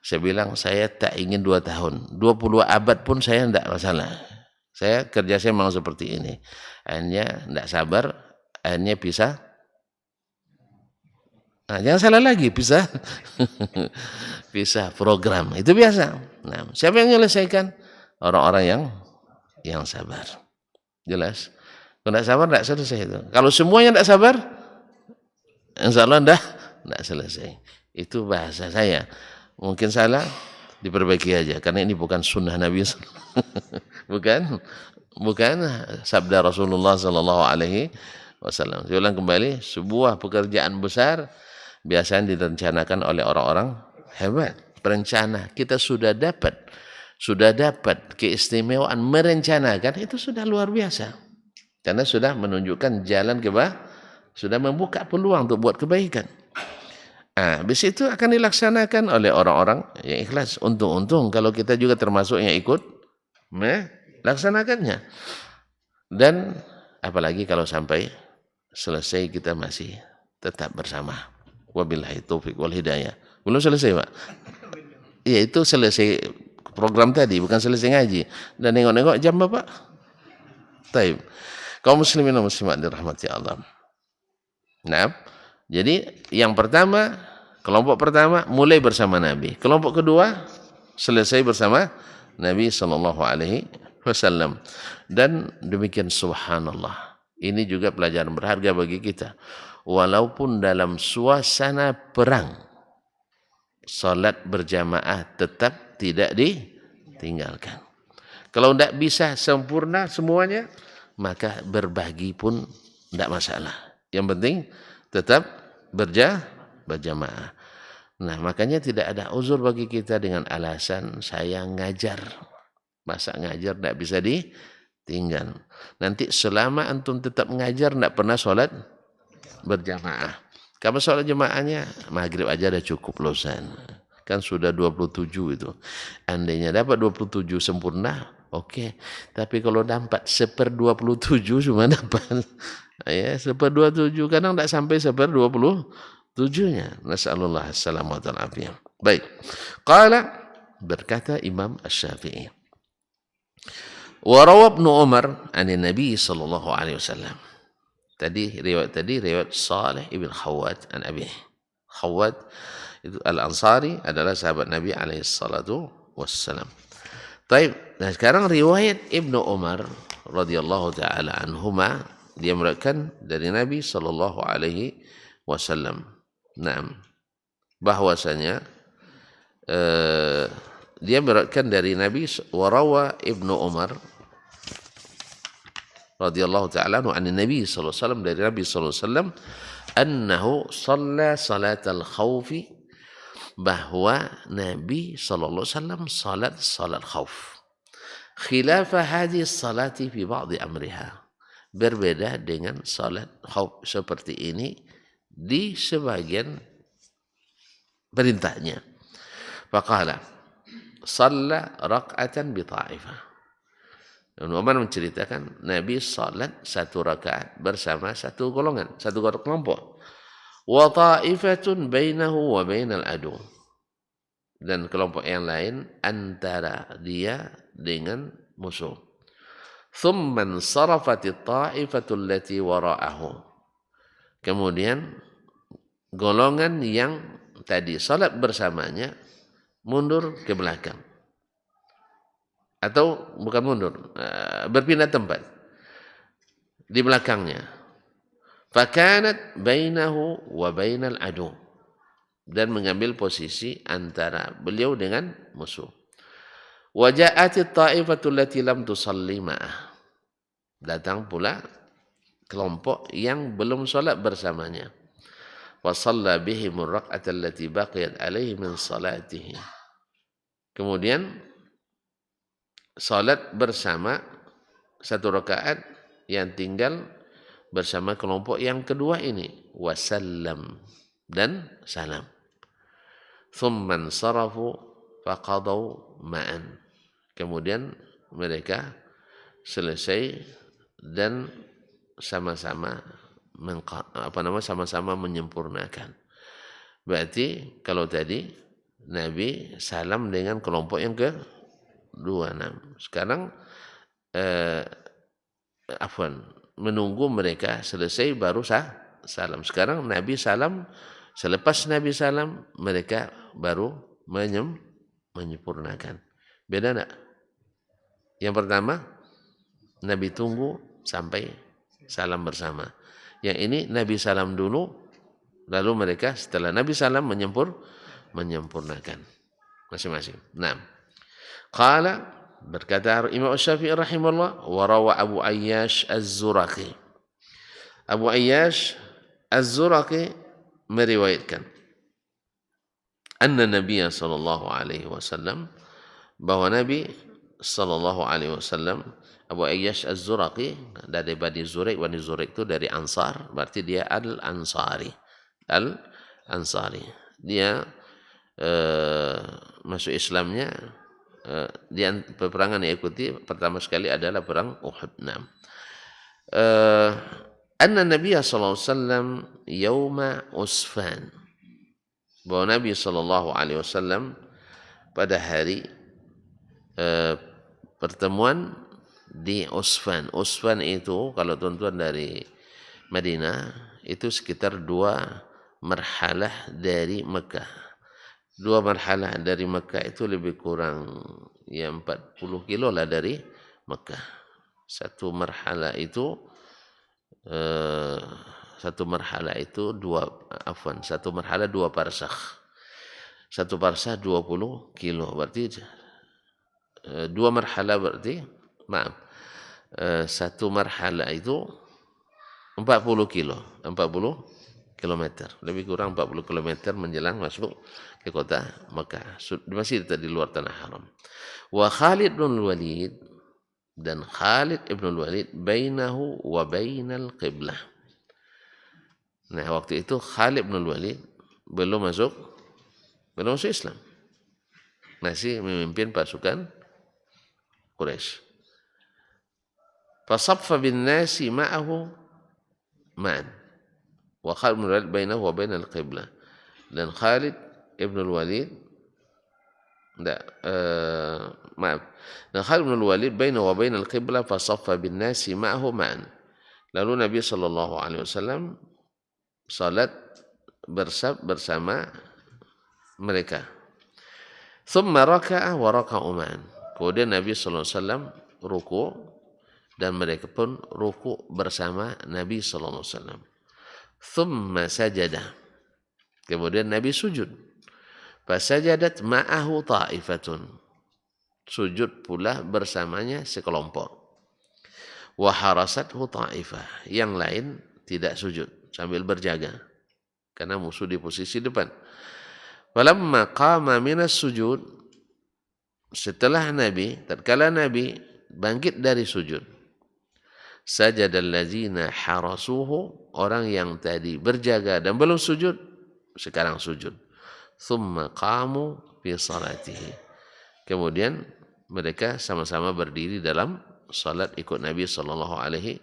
Saya bilang saya tak ingin 2 tahun. 20 abad pun saya tidak masalah. Kerja saya memang seperti ini. Akhirnya tidak sabar, akhirnya pisah. Nah, jangan salah lagi, pisah. Pisah program. Itu biasa. Nah, siapa yang menyelesaikan? Orang-orang yang sabar. Jelas? Kalau tidak sabar, tidak selesai itu. Kalau semuanya tidak sabar, insya Allah tidak selesai. Itu bahasa saya. Mungkin salah, diperbaiki aja. Karena ini bukan sunnah Nabi. bukan sabda Rasulullah Sallallahu Alaihi Wasallam. Saya ulang kembali, sebuah pekerjaan besar biasanya direncanakan oleh orang-orang hebat. Perencana, kita sudah dapat keistimewaan merencanakan, itu sudah luar biasa. Karena sudah menunjukkan jalan sudah membuka peluang untuk buat kebaikan. Habis itu akan dilaksanakan oleh orang-orang yang ikhlas. Untung-untung kalau kita juga termasuk yang ikut melaksanakannya. Dan apalagi kalau sampai selesai kita masih tetap bersama. Wabillahi taufiq wal hidayah. Belum selesai, Pak? Iya, itu selesai program tadi, bukan selesai ngaji. Dan nengok-nengok jam Bapak. Taib. Kaum muslimin dan muslimat dirahmati Allah. Nah, jadi yang pertama, kelompok pertama mulai bersama Nabi. Kelompok kedua selesai bersama Nabi Sallallahu Alaihi Wasallam. Dan demikian subhanallah. Ini juga pelajaran berharga bagi kita. Walaupun dalam suasana perang, salat berjamaah tetap tidak ditinggalkan. Kalau tidak bisa sempurna semuanya, maka berbagi pun tidak masalah. Yang penting tetap berjamaah. Nah, makanya tidak ada uzur bagi kita dengan alasan saya ngajar. Masa ngajar tidak bisa ditinggal. Nanti selama antum tetap ngajar tidak pernah sholat berjamaah. Kamu sholat jamaahnya maghrib aja udah cukup loh, kan sudah 27 itu. Andainya dapat 27 sempurna, oke. Tapi kalau dapat 1/27 cuma dapat ya 1/27, kadang tidak sampai 1/27-nya. Nasallallahu alaihi wasallam. Baik. Qala, berkata Imam Asy-Syafi'i. Wa rawa Ibnu Umar an Nabi sallallahu alaihi wasallam. Riwayat Salih ibn Khawwat an Abi. Khawwat itu Al-Ansari, adalah sahabat Nabi alaihi salatu wassalam. Baik, nah sekarang riwayat Ibnu Umar radhiyallahu taala anhuma, dia meriwayatkan dari Nabi sallallahu alaihi wasallam. Naam. Bahwasanya dia meriwayatkan dari Nabi, warawa Ibnu Umar radhiyallahu ta'ala anhu an Nabi sallallahu alaihi wasallam, dari Nabi sallallahu alaihi wasallam, annahu shalla salatal khaufi, bahwa Nabi sallallahu alaihi wasallam salat khauf. Khilafa hadhihi salati fi ba'd amriha, berbeda dengan salat khauf seperti ini di sebagian perintahnya. Faqala shalla rak'atan bi ta'ifah. Ibnu Umar menceritakan Nabi salat 1 rakaat bersama satu golongan, satu kelompok. Wa ta'ifatun bainahu wa bainal adu, dan kelompok yang lain antara dia dengan musuh. Thumma sarafatit ta'ifatu allati wara'ahu, kemudian golongan yang tadi salat bersamanya mundur ke belakang, atau bukan mundur, berpindah tempat di belakangnya. Fakanat bainahu wa bainal adu, dan mengambil posisi antara beliau dengan musuh. Wa ja'atit ta'ifatu allati lam tusalli ma'ah, datang pula kelompok yang belum salat bersamanya. Wa shalla bihim ar-rak'ata allati baqiyat alaihi min salatihi, kemudian salat bersama 1 rakaat yang tinggal bersama kelompok yang kedua ini. Wasallam, dan salam. Thumman sarafu faqadau ma'an. Kemudian mereka selesai dan sama-sama sama-sama menyempurnakan. Berarti kalau tadi Nabi salam dengan kelompok yang ke-26. Sekarang menunggu mereka selesai baru salam. Sekarang Nabi salam, selepas Nabi salam mereka baru menyempurnakan. Beda enggak? Yang pertama Nabi tunggu sampai salam bersama. Yang ini Nabi salam dulu, lalu mereka setelah Nabi salam menyempurnakan masing-masing. Nah, qala berkata Imam Syafi'i rahimahullah, wa rawa Abu Ayyash Az-Zuraqi. Abu Ayyash Az-Zuraqi meriwayatkan anna Nabiya sallallahu alaihi wasallam, bahwa Nabi sallallahu alaihi wasallam, Abu Ayyash Az-Zuraqi dari Bani Zuraik. Bani Zuraik itu dari Ansar, berarti dia Al-Ansari. Al-Ansari. Dia masuk Islamnya di peperangan yang ikuti pertama sekali adalah perang Uhud. Anna Nabiya sallallahu alaihi wasallam yauma Usfan, bahwa Nabi sallallahu alaihi wasallam pada hari pertemuan di Usfan. Usfan itu kalau tuan-tuan dari Madinah itu sekitar 2 marhalah dari Mekah. 2 marhalah dari Mekah itu lebih kurang 40 kilo lah dari Mekah. Satu marhalah itu 2 parsakh. Satu parsakh 20 kilo. Berarti 2 marhalah berarti satu marhalah itu 40 kilometer, lebih kurang 40 kilometer menjelang masuk ke kota Mekah, masih di luar tanah haram. Wa Khalid bin Walid, dan Khalid ibn Walid bainahu wa bainal qiblah. Nah, waktu itu Khalid bin Walid belum masuk Islam, masih memimpin pasukan Quraisy. Fasaffa bin nasi ma'ahu ma'an wa Khalid bin Walid bainahu wa bainal qiblah. Dan Khalid ibn Walid dan Khalid bin Walid bainahu wa bainal qiblah fasaffa bin nasi ma'ahu ma'an. Lalu Nabi sallallahu alaihi wasallam salat bersama mereka. Thumma raka'a wa raka'u ma'an. Kemudian Nabi sallallahu alaihi wasallam ruku dan mereka pun ruku bersama Nabi sallallahu alaihi wasallam. Thumma sajada. Kemudian Nabi sujud. Fasajadat ma'ahu ta'ifatun. Sujud pula bersamanya sekelompok. Wa harasathu ta'ifah. Yang lain tidak sujud sambil berjaga karena musuh di posisi depan. Falamma qama minas sujud, setelah Nabi, tatkala Nabi bangkit dari sujud, sajadal ladzina harasuhu, orang yang tadi berjaga dan belum sujud sekarang sujud. Tsumma qamu fi salatihi. Kemudian mereka sama-sama berdiri dalam salat ikut Nabi sallallahu alaihi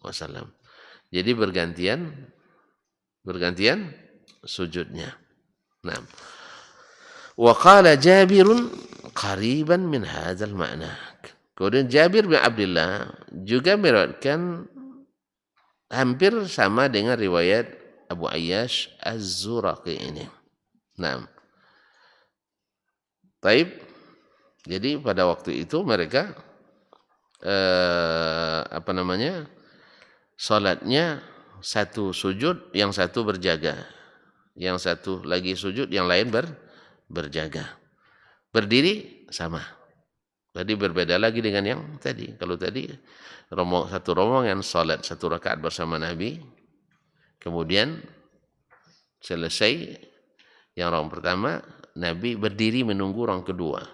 wasallam. Jadi bergantian sujudnya. Nah. Wa qala Jabirun qariban min hadzal ma'na. Kemudian Jabir bin Abdullah juga meriwayatkan hampir sama dengan riwayat Abu Ayyash Az-Zuraqi ini. Nah. Taib. Jadi pada waktu itu mereka salatnya satu sujud, yang satu berjaga. Yang satu lagi sujud, yang lain berjaga. Berdiri sama. Jadi berbeda lagi dengan yang tadi. Kalau tadi satu rombongan salat 1 rakaat bersama Nabi, kemudian selesai yang rombongan pertama, Nabi berdiri menunggu rombongan kedua.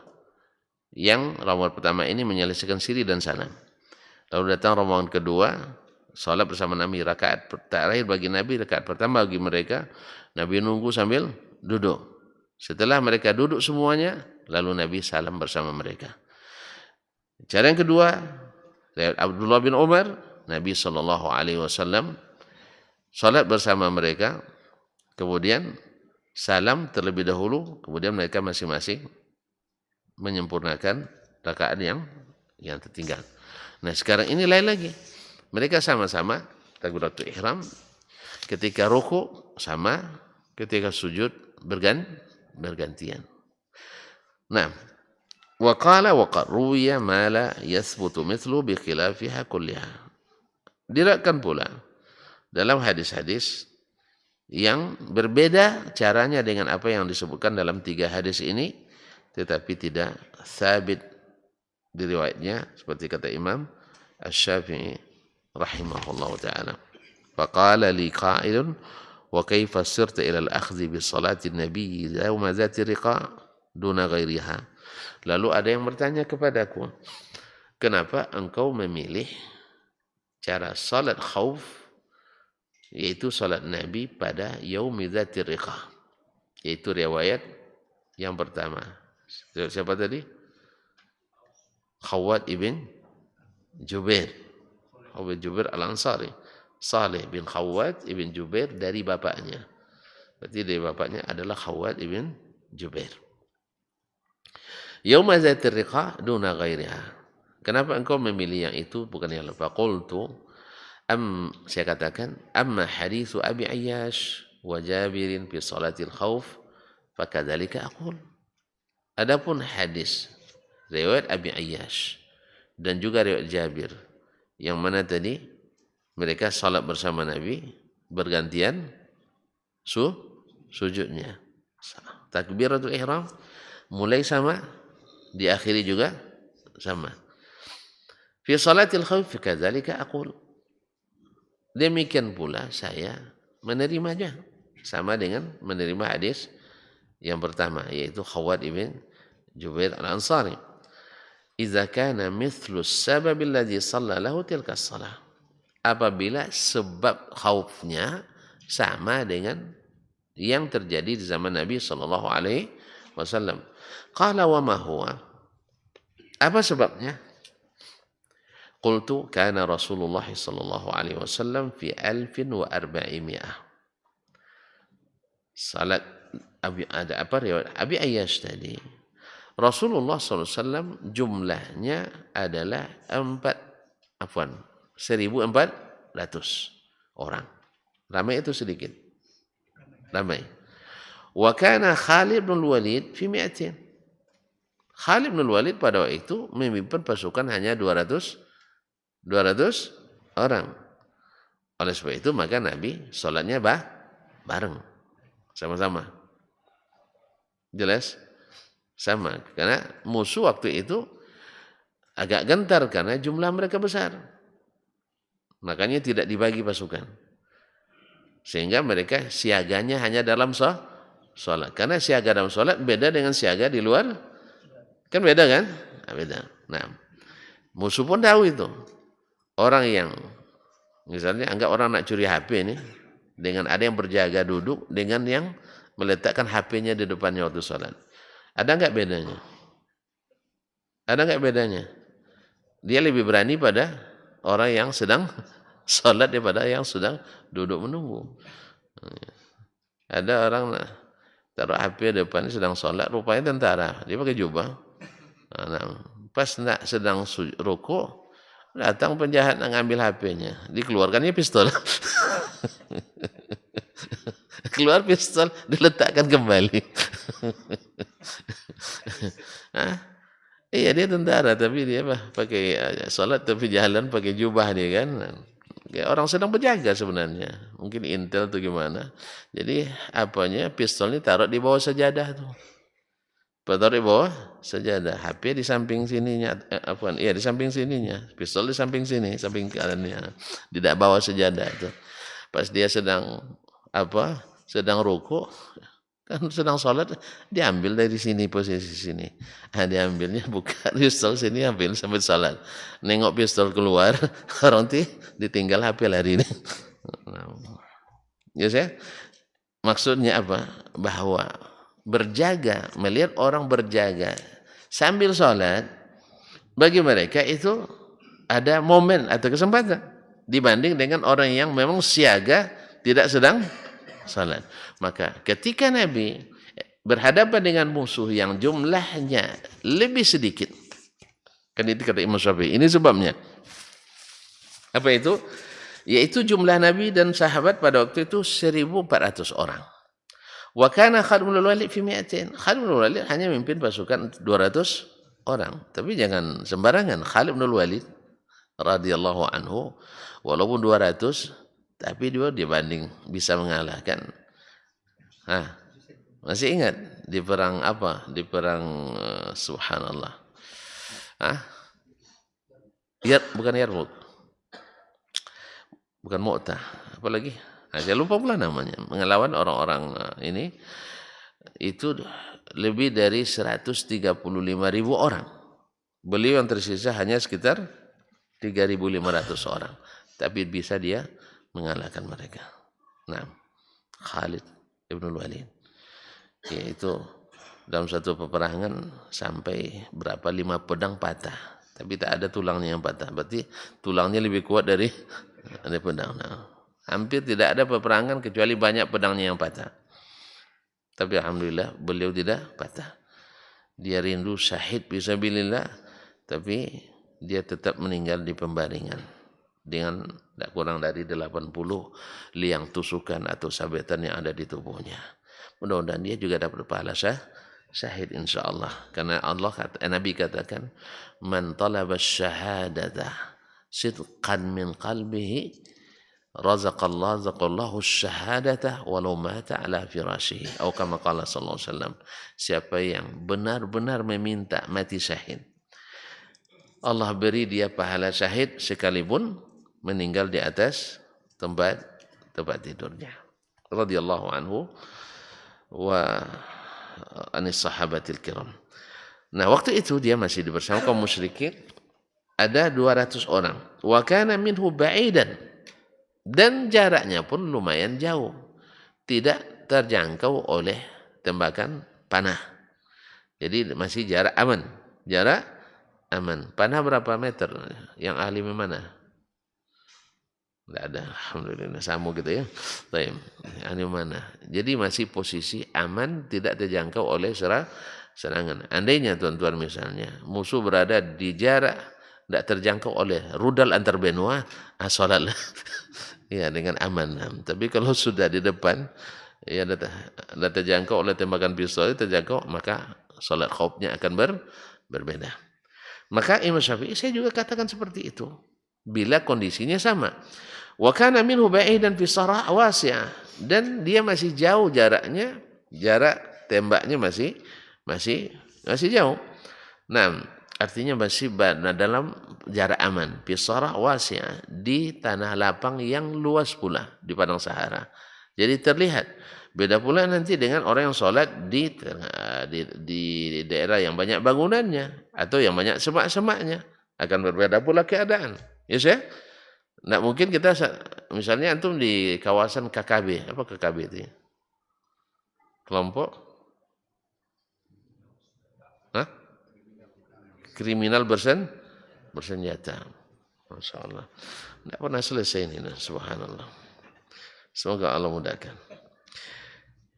Yang rombongan pertama ini menyelesaikan siri dan salam. Lalu datang rombongan kedua, salat bersama Nabi, rakaat terakhir bagi Nabi, rakaat pertama bagi mereka. Nabi nunggu sambil duduk. Setelah mereka duduk semuanya, lalu Nabi salam bersama mereka. Cara yang kedua, dari Abdullah bin Umar, Nabi SAW salat bersama mereka, kemudian salam terlebih dahulu, kemudian mereka masing-masing menyempurnakan rakaat yang tertinggal. Nah sekarang ini lain lagi, mereka sama-sama takbiratul ihram, ketika ruku sama, ketika sujud bergantian. Nah, wa qala wa qad ruwiya ma la yathbutu mithlu bi khilafiha kulliha. Diriwayatkan pula dalam hadis-hadis yang berbeda caranya dengan apa yang disebutkan dalam 3 hadis ini, tetapi tidak sabit di riwayatnya, seperti kata Imam Asy-Syafi'i rahimahullahu ta'ala. Faqala li qa'ilun wa kaifa sirta ila al-akhdhi bi salati an-nabi yawma dzati riqa duna ghairiha. Lalu ada yang bertanya kepadaku, kenapa engkau memilih cara salat khauf, yaitu salat Nabi pada yaumi dzati riqa, yaitu riwayat yang pertama. Siapa tadi? Khawwat ibn Jubair. Khawwat Jubair al-Ansari. Salih bin Khawwat ibn Jubair dari bapaknya. Berarti dari bapaknya adalah Khawwat ibn Jubair. Yauma dzatir riqa duna ghairiha. Kenapa engkau memilih yang itu bukan yang lain? Faqultu saya katakan amma haditsu Abi Ayyash wa Jabirin fi salatil khauf fakadzalika aqul. Adapun hadis riwayat Abi Ayyash dan juga riwayat Jabir yang mana tadi mereka salat bersama Nabi bergantian sujudnya. Takbiratul ihram mulai sama, diakhiri juga sama. Fi salatil khauf kadzalika aqul. Demikian pula saya menerimanya sama dengan menerima hadis yang pertama, yaitu Khawwat ibn Jubair al-Ansari. Idza kana mithlu as-sabab alladhi shalla lahu tilka as-shalah. Apabila sebab khaufnya sama dengan yang terjadi di zaman Nabi sallallahu alaihi wasallam. Qala wa ma huwa? Apa sebabnya? Qultu kana Rasulullah sallallahu alaihi wasallam fi 1400. Salat ada apa riwayat Abi Ayyash tadi. Rasulullah sallallahu alaihi wasallam jumlahnya adalah 1,400 orang. Ramai itu sedikit. Ramai. Wa kana Khalid bin Walid fi 200. Khalid bin Walid pada waktu itu memimpin pasukan hanya 200 orang. Oleh sebab itu maka Nabi sholatnya bareng, sama-sama. Jelas? Sama. Karena musuh waktu itu agak gentar karena jumlah mereka besar. Makanya tidak dibagi pasukan. Sehingga mereka siaganya hanya dalam sholat. Karena siaga dalam sholat beda dengan siaga di luar. Kan beda kan? Nah, beda. Nah, musuh pun tahu itu. Orang yang misalnya anggap orang nak curi HP ini, dengan ada yang berjaga duduk, dengan yang meletakkan HP-nya di depannya waktu sholat. Ada enggak bedanya? Ada enggak bedanya? Dia lebih berani pada orang yang sedang sholat daripada yang sedang duduk menunggu. Ada orang taruh HP di depannya sedang sholat, rupanya tentara. Dia pakai jubah. Nah, pas nak sedang rukuk, datang penjahat nak ngambil HP-nya, dikeluarkannya pistol. Keluar pistol, diletakkan kembali. Iya dia tentara, tapi dia pakai sholat tapi jalan pakai jubah dia kan. Orang sedang berjaga sebenarnya, mungkin intel atau gimana. Jadi apanya pistolnya taruh di bawah sajadah tuh. Taruh di bawah sajadah, HP di samping sininya, di samping sininya, pistol di samping sini, samping kanannya, tidak bawa sajadah itu. Pas dia sedang ruku, kan sedang sholat, diambil dari sini posisi sini, diambilnya buka pistol sini, ambil sambil sholat, nengok pistol keluar, orang ditinggal HP lari ini. Ya saya, maksudnya apa? Bahwa berjaga, melihat orang berjaga sambil sholat, bagi mereka itu ada momen atau kesempatan dibanding dengan orang yang memang siaga tidak sedang sholat. Maka ketika Nabi berhadapan dengan musuh yang jumlahnya lebih sedikit, kan itu kata Imam Syafi'i, ini sebabnya. Apa itu? Yaitu jumlah Nabi dan sahabat pada waktu itu 1.400 orang. Wa kana Khalid bin Walid fi 200. Khalid bin Walid hanya memimpin pasukan 200 orang. Tapi jangan sembarangan. Khalid bin Walid radhiyallahu anhu walaupun 200 tapi dia dibanding bisa mengalahkan. Masih ingat di perang apa? Di perang subhanallah. Bukan Yarmuk. Bukan Mu'tah, apalagi saya lupa pula namanya, mengelawan orang-orang ini itu lebih dari 135.000 orang. Beliau yang tersisa hanya sekitar 3.500 orang, tapi bisa dia mengalahkan mereka. Nah, Khalid ibn Walid, yaitu dalam satu peperangan sampai berapa 5 pedang patah, tapi tak ada tulangnya yang patah. Berarti tulangnya lebih kuat dari pedang. Hampir tidak ada peperangan kecuali banyak pedangnya yang patah. Tapi alhamdulillah beliau tidak patah. Dia rindu syahid fisabilillah, tapi dia tetap meninggal di pembaringan dengan tidak kurang dari 80 liang tusukan atau sabetan yang ada di tubuhnya. Mudah-mudahan dia juga dapat pahala syahid insyaallah. Karena Nabi katakan, "Man talaba syahadata sidqan min qalbihi razaqallahu syahadata walau mata ala firashihi." Atau kama qala sallallahu alaihi wasallam, siapa yang benar-benar meminta mati syahid, Allah beri dia pahala syahid sekalipun meninggal di atas tempat tidurnya. Radhiyallahu anhu wa anis sahabatil kiram. Nah, waktu itu dia masih bersama kaum musyrikin. Ada 200 orang. Wa kana minhu ba'idan. Dan jaraknya pun lumayan jauh. Tidak terjangkau oleh tembakan panah. Jadi masih jarak aman. Jarak aman. Panah berapa meter? Yang ahli mana? Tidak ada. Alhamdulillah. Sama gitu ya. Baik. Ahli mana? Jadi masih posisi aman. Tidak terjangkau oleh serangan. Andainya tuan-tuan misalnya. Musuh berada di jarak tidak terjangkau oleh rudal antar benua, sholatlah ya dengan aman. Tapi kalau sudah di depan, ya tidak terjangkau oleh tembakan pistol, terjangkau, maka sholat khaufnya akan berbeda. Maka Imam Syafi'i saya juga katakan seperti itu. Bila kondisinya sama. Wa kana minhu ba'idan fi sarah wasi'ah, dan dia masih jauh jaraknya, jarak tembaknya masih jauh. Nah, artinya masih dalam jarak aman. Fisarah wasi'ah, di tanah lapang yang luas pula, di padang Sahara. Jadi terlihat. Beda pula nanti dengan orang yang sholat di daerah yang banyak bangunannya atau yang banyak semak-semaknya. Akan berbeda pula keadaan. Yes ya? Nggak mungkin kita, misalnya antum di kawasan KKB. Apa KKB itu? Kelompok? Kriminal bersenjata. Masya Allah. Tidak pernah selesai ini. Subhanallah. Semoga Allah mudahkan.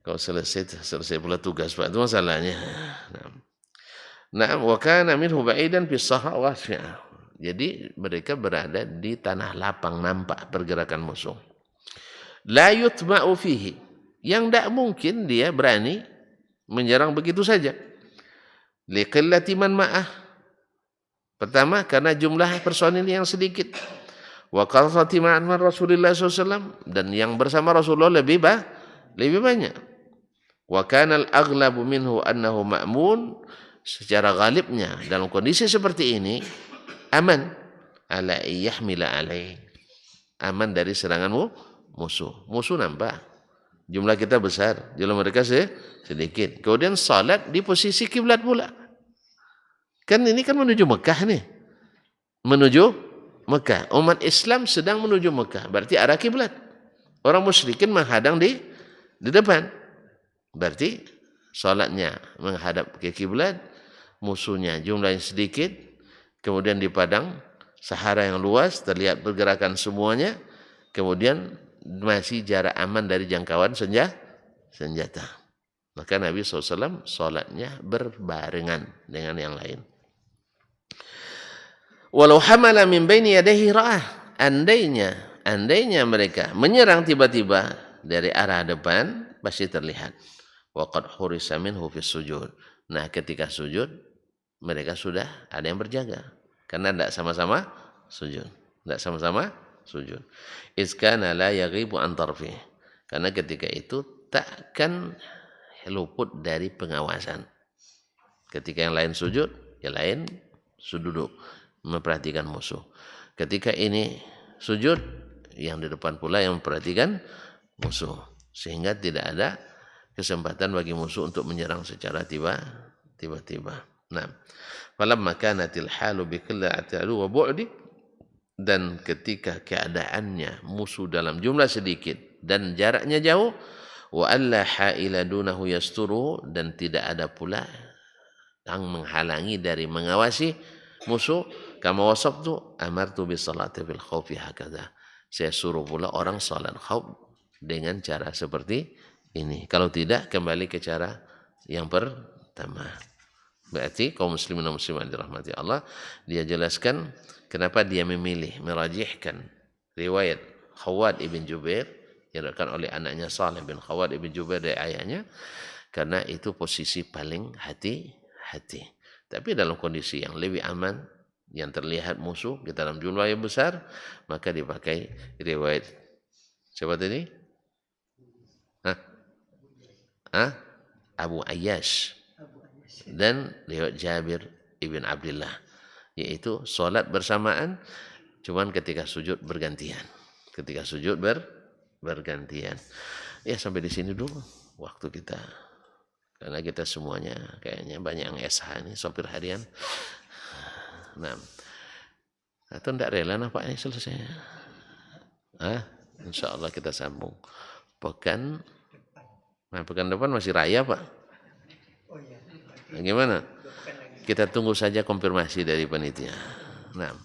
Kalau selesai pula tugas, Pak. Itu masalahnya. Wa kana minhu ba'idan fi sahra wasi'ah. Jadi mereka berada di tanah lapang, nampak pergerakan musuh. La yutma'u fihi. Yang tidak mungkin dia berani menyerang begitu saja. Liqillati man ma'ah. Pertama, karena jumlah personil yang sedikit. Wa kasrati ma'an Rasulullah SAW, dan yang bersama Rasulullah lebih banyak. Wa kana al-aghlabu minhu annahu ma'mun, secara galibnya dalam kondisi seperti ini aman ala yahmila alaih, aman dari serangan musuh. Musuh nampak jumlah kita besar, jumlah mereka sedikit. Kemudian salat di posisi kiblat pula. Kan ini kan menuju Mekah nih. Menuju Mekah. Umat Islam sedang menuju Mekah. Berarti arah kiblat. Orang musyrikin menghadang di depan. Berarti salatnya menghadap ke kiblat, musuhnya jumlahnya sedikit, kemudian di padang Sahara yang luas terlihat pergerakan semuanya, kemudian masih jarak aman dari jangkauan senjata. Maka Nabi SAW salatnya berbarengan dengan yang lain. Walau hamala min baini yadayhi ra'ah, andainya mereka menyerang tiba-tiba dari arah depan, pasti terlihat. Wa qad hurisa minhu fis sujud. Nah, ketika sujud mereka sudah ada yang berjaga karena tidak sama-sama sujud. Tidak sama-sama sujud. Iskana la yaghibu an tarfi. Karena ketika itu takkan luput dari pengawasan. Ketika yang lain sujud, yang lain duduk memperhatikan musuh. Ketika ini sujud, yang di depan pula yang memperhatikan musuh. Sehingga tidak ada kesempatan bagi musuh untuk menyerang secara tiba-tiba. Nah, falamma kanatil halu bi qillati wa bu'di, dan ketika keadaannya musuh dalam jumlah sedikit dan jaraknya jauh, wa alla haila dunahu yasturu, dan tidak ada pula yang menghalangi dari mengawasi musuh, kama wasabtu amartu bis salati fil khaufi hakadha. Saya suruh pula orang salat khauf dengan cara seperti ini. Kalau tidak, kembali ke cara yang pertama. Berarti kaum muslimin dan muslimat dirahmati Allah, dia jelaskan kenapa dia memilih merajihkan riwayat Khawwad ibn Jubair yang diriwayatkan oleh anaknya Salih bin Khawwad ibn Jubair dari ayahnya, karena itu posisi paling hati-hati. Tapi dalam kondisi yang lebih aman, yang terlihat musuh di dalam jumlah yang besar, maka dipakai riwayat siapa tadi? Abu Ayyash dan riwayat Jabir ibn Abdullah, yaitu solat bersamaan, cuman ketika sujud bergantian. Bergantian. Ya, sampai di sini dulu waktu kita, karena kita semuanya kayaknya banyak yang SH ini, sopir harian. Nah, atau tidak rela nampaknya selesai. Insya Allah kita sambung pekan depan masih raya, Pak. Nah, gimana? Kita tunggu saja konfirmasi dari panitia. Nah,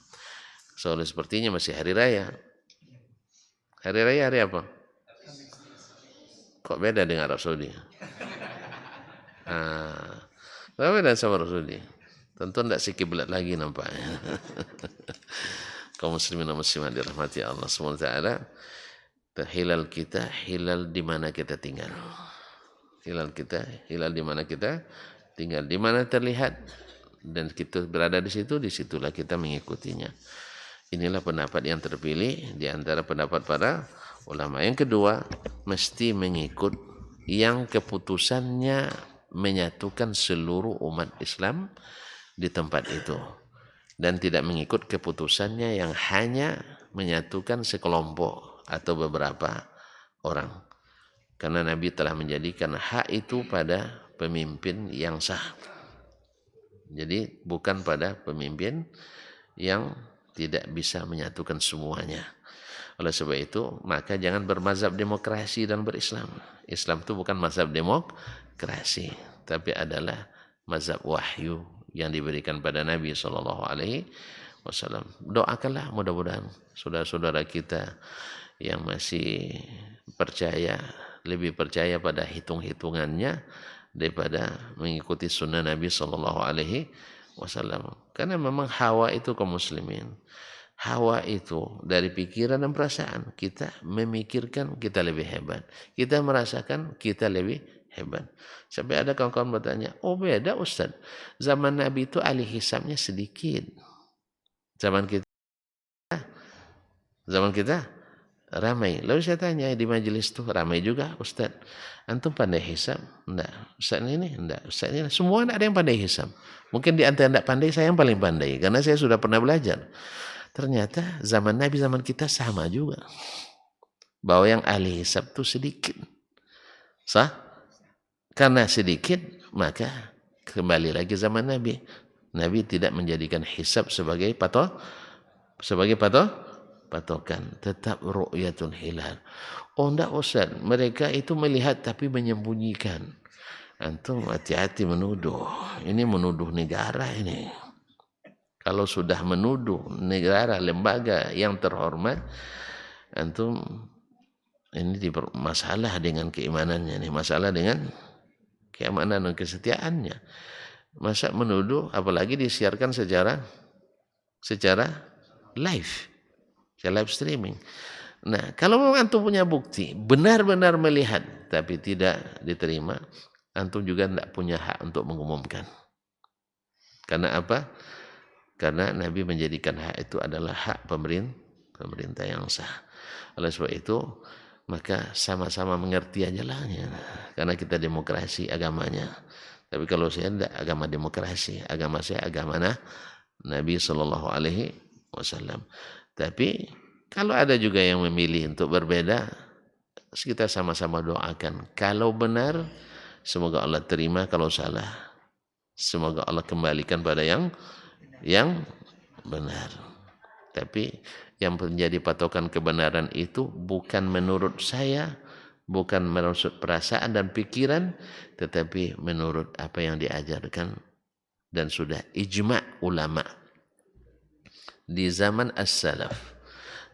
soalnya sepertinya masih hari raya. Hari raya hari apa? Kok beda dengan Arab Saudi? Kok beda sama Arab Saudi? Tentu tidak sekiblat lagi nampaknya. Kaum muslimin dan muslimat dirahmati Allah SWT. Hilal kita, hilal di mana kita tinggal. Hilal di mana kita tinggal, di mana terlihat dan kita berada di situ, disitulah kita mengikutinya. Inilah pendapat yang terpilih di antara pendapat para ulama. Yang kedua, mesti mengikut yang keputusannya menyatukan seluruh umat Islam di tempat itu, dan tidak mengikut keputusannya yang hanya menyatukan sekelompok atau beberapa orang. Karena Nabi telah menjadikan hak itu pada pemimpin yang sah. Jadi bukan pada pemimpin yang tidak bisa menyatukan semuanya. Oleh sebab itu, maka jangan bermazhab demokrasi dan berislam. Islam itu bukan mazhab demokrasi, tapi adalah mazhab wahyu yang diberikan pada Nabi SAW. Doakanlah mudah-mudahan saudara-saudara kita yang masih lebih percaya pada hitung-hitungannya daripada mengikuti sunnah Nabi SAW. Karena memang hawa itu kaum muslimin. Hawa itu dari pikiran dan perasaan. Kita memikirkan kita lebih hebat. Kita merasakan kita lebih hebat. Sampai ada kawan-kawan bertanya, oh beda Ustaz. Zaman Nabi itu ahli hisabnya sedikit. Zaman kita ramai. Lalu saya tanya di majelis itu ramai juga Ustaz. Antum pandai hisab? Enggak. Ustaz ini enggak. Ustaz ini semua enggak ada yang pandai hisab. Mungkin di antara enggak pandai saya yang paling pandai karena saya sudah pernah belajar. Ternyata zaman Nabi zaman kita sama juga. Bahwa yang ahli hisab itu sedikit. Sah? Karena sedikit maka kembali lagi zaman Nabi. Nabi tidak menjadikan hisab sebagai patokan, tetap ru'yatul hilal. Oh enggak Ustaz, mereka itu melihat tapi menyembunyikan. Antum hati-hati menuduh. Ini menuduh negara ini. Kalau sudah menuduh negara, lembaga yang terhormat, antum ini masalah dengan keimanannya nih, masalah dengan keamanan dan kesetiaannya. Masa menuduh, apalagi disiarkan secara live, live streaming. Nah, kalau memang antum punya bukti, benar-benar melihat, tapi tidak diterima, antum juga tidak punya hak untuk mengumumkan. Karena apa? Karena Nabi menjadikan hak itu adalah hak pemerintah yang sah. Oleh sebab itu, maka sama-sama mengerti aja lah ya. Karena kita demokrasi agamanya. Tapi kalau saya tidak agama demokrasi, agama saya agama Nabi Shallallahu Alaihi Wasallam. Tapi kalau ada juga yang memilih untuk berbeda, kita sama-sama doakan. Kalau benar, semoga Allah terima. Kalau salah, semoga Allah kembalikan pada yang benar. Tapi yang menjadi patokan kebenaran itu bukan menurut saya, bukan menurut perasaan dan pikiran, tetapi menurut apa yang diajarkan dan sudah ijma' ulama di zaman as-salaf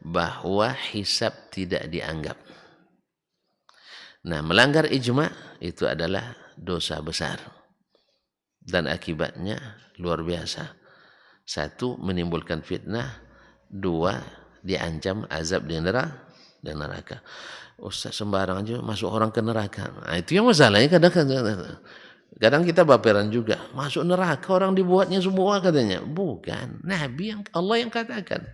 bahwa hisab tidak dianggap. Nah, melanggar ijma' itu adalah dosa besar dan akibatnya luar biasa. Satu, menimbulkan fitnah. Dua, diancam azab di neraka. Ustaz sembarang aja masuk orang ke neraka. Nah, itu yang masalahnya kadang kita baperan juga. Masuk neraka orang dibuatnya semua katanya. Bukan. Nabi Allah yang katakan.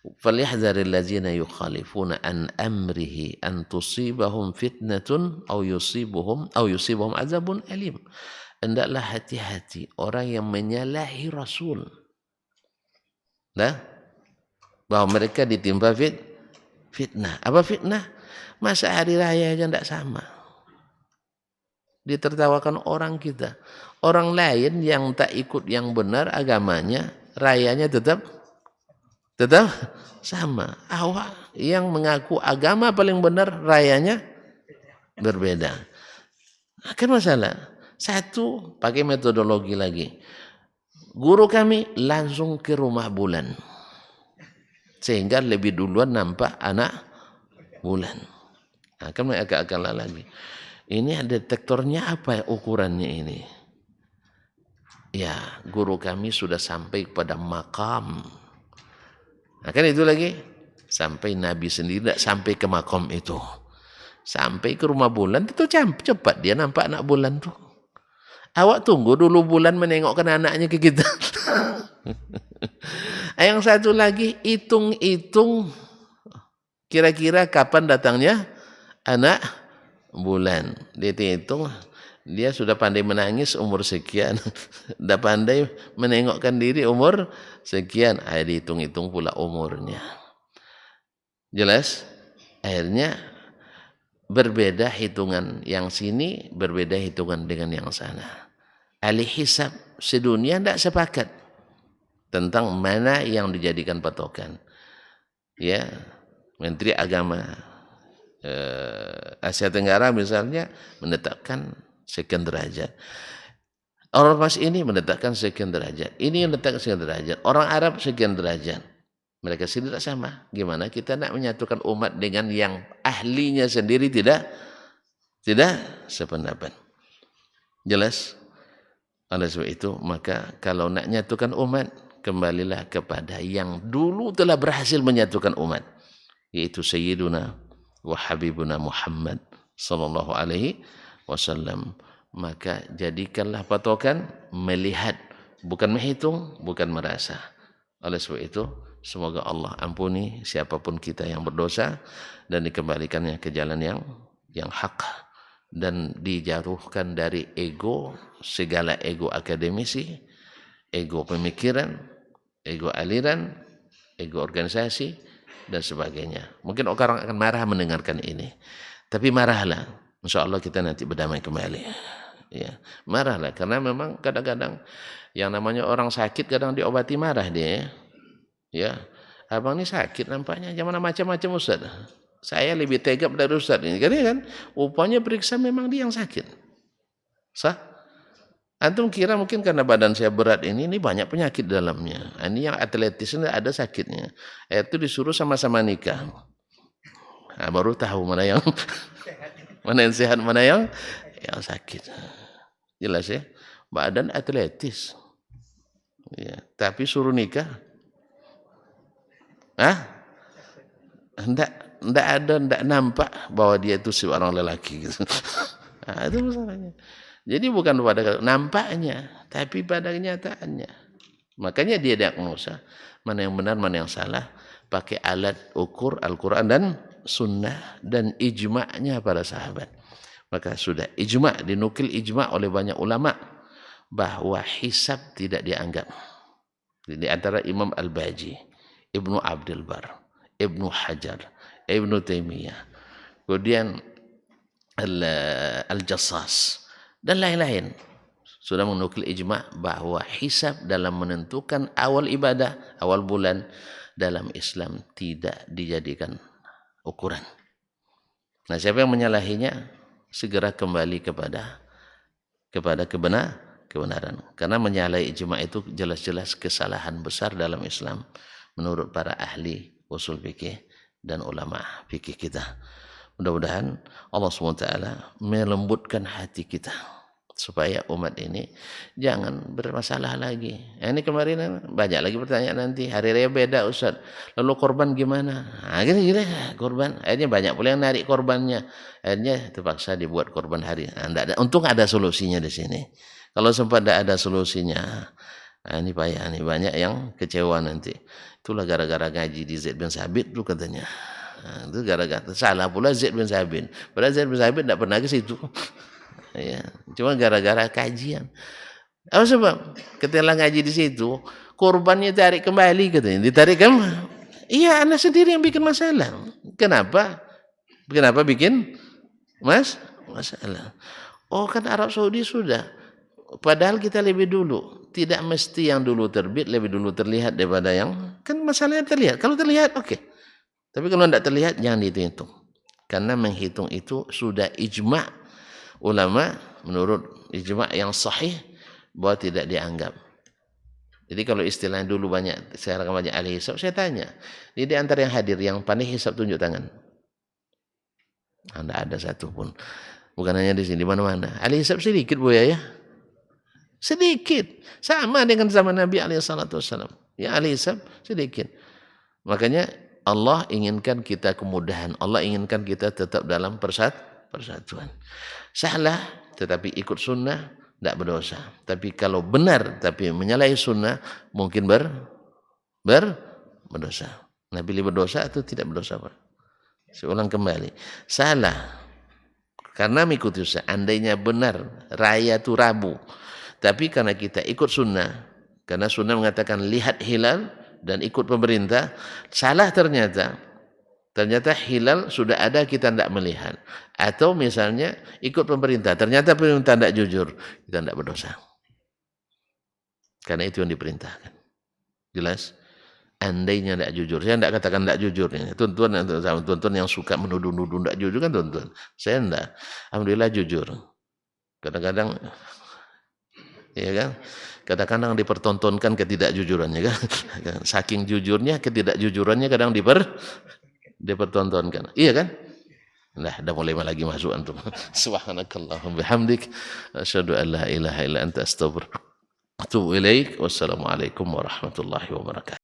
فَلْيَحْذَرِ الَّذِينَ يُخَالِفُونَ عَنْ أَمْرِهِ أَنْ تُصِيبَهُمْ فِتْنَةٌ أَوْ يُصِيبُهُمْ عَذَابٌ أَلِيمٌ. Hendaklah hati-hati orang yang menyalahi Rasul. Nah, bahwa mereka ditimpa fitnah. Apa fitnah? Masa hari raya aja tidak sama. Ditertawakan orang kita. Orang lain yang tak ikut yang benar agamanya, rayanya tetap sama. Awak yang mengaku agama paling benar, rayanya berbeda. Kan masalah. Satu, pakai metodologi lagi. Guru kami langsung ke rumah bulan. Sehingga lebih duluan nampak anak bulan. Nah, kan agak lagi. Ini ada detektornya apa ya ukurannya ini? Ya, guru kami sudah sampai pada makam. Nah, kan itu lagi. Sampai Nabi sendiri tidak sampai ke makam itu. Sampai ke rumah bulan itu cepat dia nampak anak bulan tuh. Awak tunggu dulu bulan menengokkan anaknya ke kita. Yang satu lagi, hitung-hitung kira-kira kapan datangnya anak bulan. Dia hitung, dia sudah pandai menangis umur sekian. Sudah pandai menengokkan diri umur sekian. Dihitung-hitung pula umurnya. Jelas? Akhirnya berbeda hitungan yang sini, berbeda hitungan dengan yang sana. Ahli hisab sedunia tidak sepakat tentang mana yang dijadikan patokan. Ya, Menteri Agama Asia Tenggara misalnya menetapkan sekian derajat. Ormas ini menetapkan sekian derajat. Ini menetapkan sekian derajat. Orang Arab sekian derajat. Mereka sendiri tidak sama. Gimana kita nak menyatukan umat dengan yang ahlinya sendiri tidak sependapat. Jelas? Oleh sebab itu, maka kalau nak menyatukan umat, kembalilah kepada yang dulu telah berhasil menyatukan umat, yaitu Sayyiduna wa Habibuna Muhammad sallallahu alaihi wasallam. Maka jadikanlah patokan melihat, bukan menghitung, bukan merasa. Oleh sebab itu, semoga Allah ampuni siapapun kita yang berdosa dan dikembalikannya ke jalan yang hak dan dijauhkan dari ego, segala ego akademisi, ego pemikiran, ego aliran, ego organisasi dan sebagainya. Mungkin orang akan marah mendengarkan ini, tapi marahlah, insya Allah kita nanti berdamai kembali. Ya, marahlah karena memang kadang-kadang yang namanya orang sakit kadang diobati marah dia. Ya, abang ini sakit nampaknya, jangan macam-macam Ustaz. Saya lebih tegap dari Ustaz ini, kan? Upanya periksa memang dia yang sakit. Sah? Antum kira mungkin karena badan saya berat ini banyak penyakit dalamnya. Ini yang atletis ini ada sakitnya. Itu disuruh sama-sama nikah. Nah, baru tahu mana yang mana yang sehat, mana yang sakit. Jelas ya? Badan atletis. Ya, tapi suruh nikah. Enggak nampak bahwa dia itu seorang lelaki gitu. Nah, itu masalahnya. Jadi bukan pada nampaknya, tapi pada kenyataannya. Makanya dia diagnosa mana yang benar, mana yang salah, pakai alat ukur Al-Quran dan Sunnah dan ijma'nya para sahabat. Maka sudah ijma', dinukil ijma' oleh banyak ulama bahwa hisab tidak dianggap. Di antara Imam Al-Baji, Ibnu Abdul Bar, Ibnu Hajar, Ibnu Taimiyah, kemudian Al-Jassas dan lain-lain sudah menukil ijma' bahwa hisab dalam menentukan awal ibadah, awal bulan dalam Islam tidak dijadikan ukuran. Nah, siapa yang menyalahinya segera kembali kepada kebenaran. Karena menyalahi ijma' itu jelas-jelas kesalahan besar dalam Islam menurut para ahli usul fikih dan ulama fikih kita. Mudah-mudahan Allah SWT melembutkan hati kita supaya umat ini jangan bermasalah lagi. Ini kemarin banyak lagi pertanyaan nanti. Hari raya beda Ustaz. Lalu korban gimana? Gini korban. Akhirnya banyak pula yang narik korbannya. Akhirnya terpaksa dibuat korban hari. Untung ada solusinya di sini. Kalau sempat tidak ada solusinya, ini payah nih, banyak yang kecewa nanti. Itulah gara-gara ngaji di Zaid bin Sabit tuh katanya. Itu gara-gara salah pula Zaid bin Sabit. Padahal Zaid bin Sabit tidak pernah ke situ. Ya, cuma gara-gara kajian. Apa sebab? Ketika ngaji di situ, korbannya tarik kembali katanya. Ditarik kembali. Iya, anak sendiri yang bikin masalah. Kenapa? Kenapa bikin masalah? Oh, kan Arab Saudi sudah. Padahal kita lebih dulu. Tidak mesti yang dulu terbit lebih dulu terlihat daripada yang kan masalahnya terlihat. Kalau terlihat oke. Tapi kalau tidak terlihat jangan dihitung. Karena menghitung itu sudah ijma' ulama menurut ijma' yang sahih bahwa tidak dianggap. Jadi kalau istilahnya dulu banyak, sekarang banyak ahli hisab, saya tanya. Di antara yang hadir yang pandai hisab tunjuk tangan. Tidak ada satu pun. Bukan hanya di sini, di mana-mana. Ahli hisab sedikit ya. Sedikit. Sama dengan zaman Nabi SAW. Ya ahli hisab sedikit. Makanya Allah inginkan kita kemudahan. Allah inginkan kita tetap dalam persatuan. Salah tetapi ikut sunnah tidak berdosa. Tapi kalau benar tapi menyalahi sunnah mungkin berdosa. Nah, pilih berdosa atau tidak berdosa, Pak? Saya ulang kembali. Salah karena mengikuti sunnah. Andainya benar raya itu Rabu. Tapi karena kita ikut sunnah, karena sunnah mengatakan lihat hilal dan ikut pemerintah, salah ternyata hilal sudah ada kita tidak melihat. Atau misalnya ikut pemerintah, ternyata pemerintah tidak jujur, kita tidak berdosa. Karena itu yang diperintahkan. Jelas? Andainya tidak jujur. Saya tidak katakan tidak jujur. Tuan-tuan yang suka menuduh-nuduh tidak jujur kan tuan-tuan. Saya tidak. Alhamdulillah jujur. Kadang-kadang ya kan? Kadang-kadang dipertontonkan ketidakjujurannya kan. Saking jujurnya ketidakjujurannya kadang dipertontonkan. Iya kan? Nah, dah mulai lagi masuk antum. Subhanakallahumma bihamdik asyhadu an la ilaha illa anta astaghfiruka wa atubu ilaik. Wassalamualaikum warahmatullahi wabarakatuh.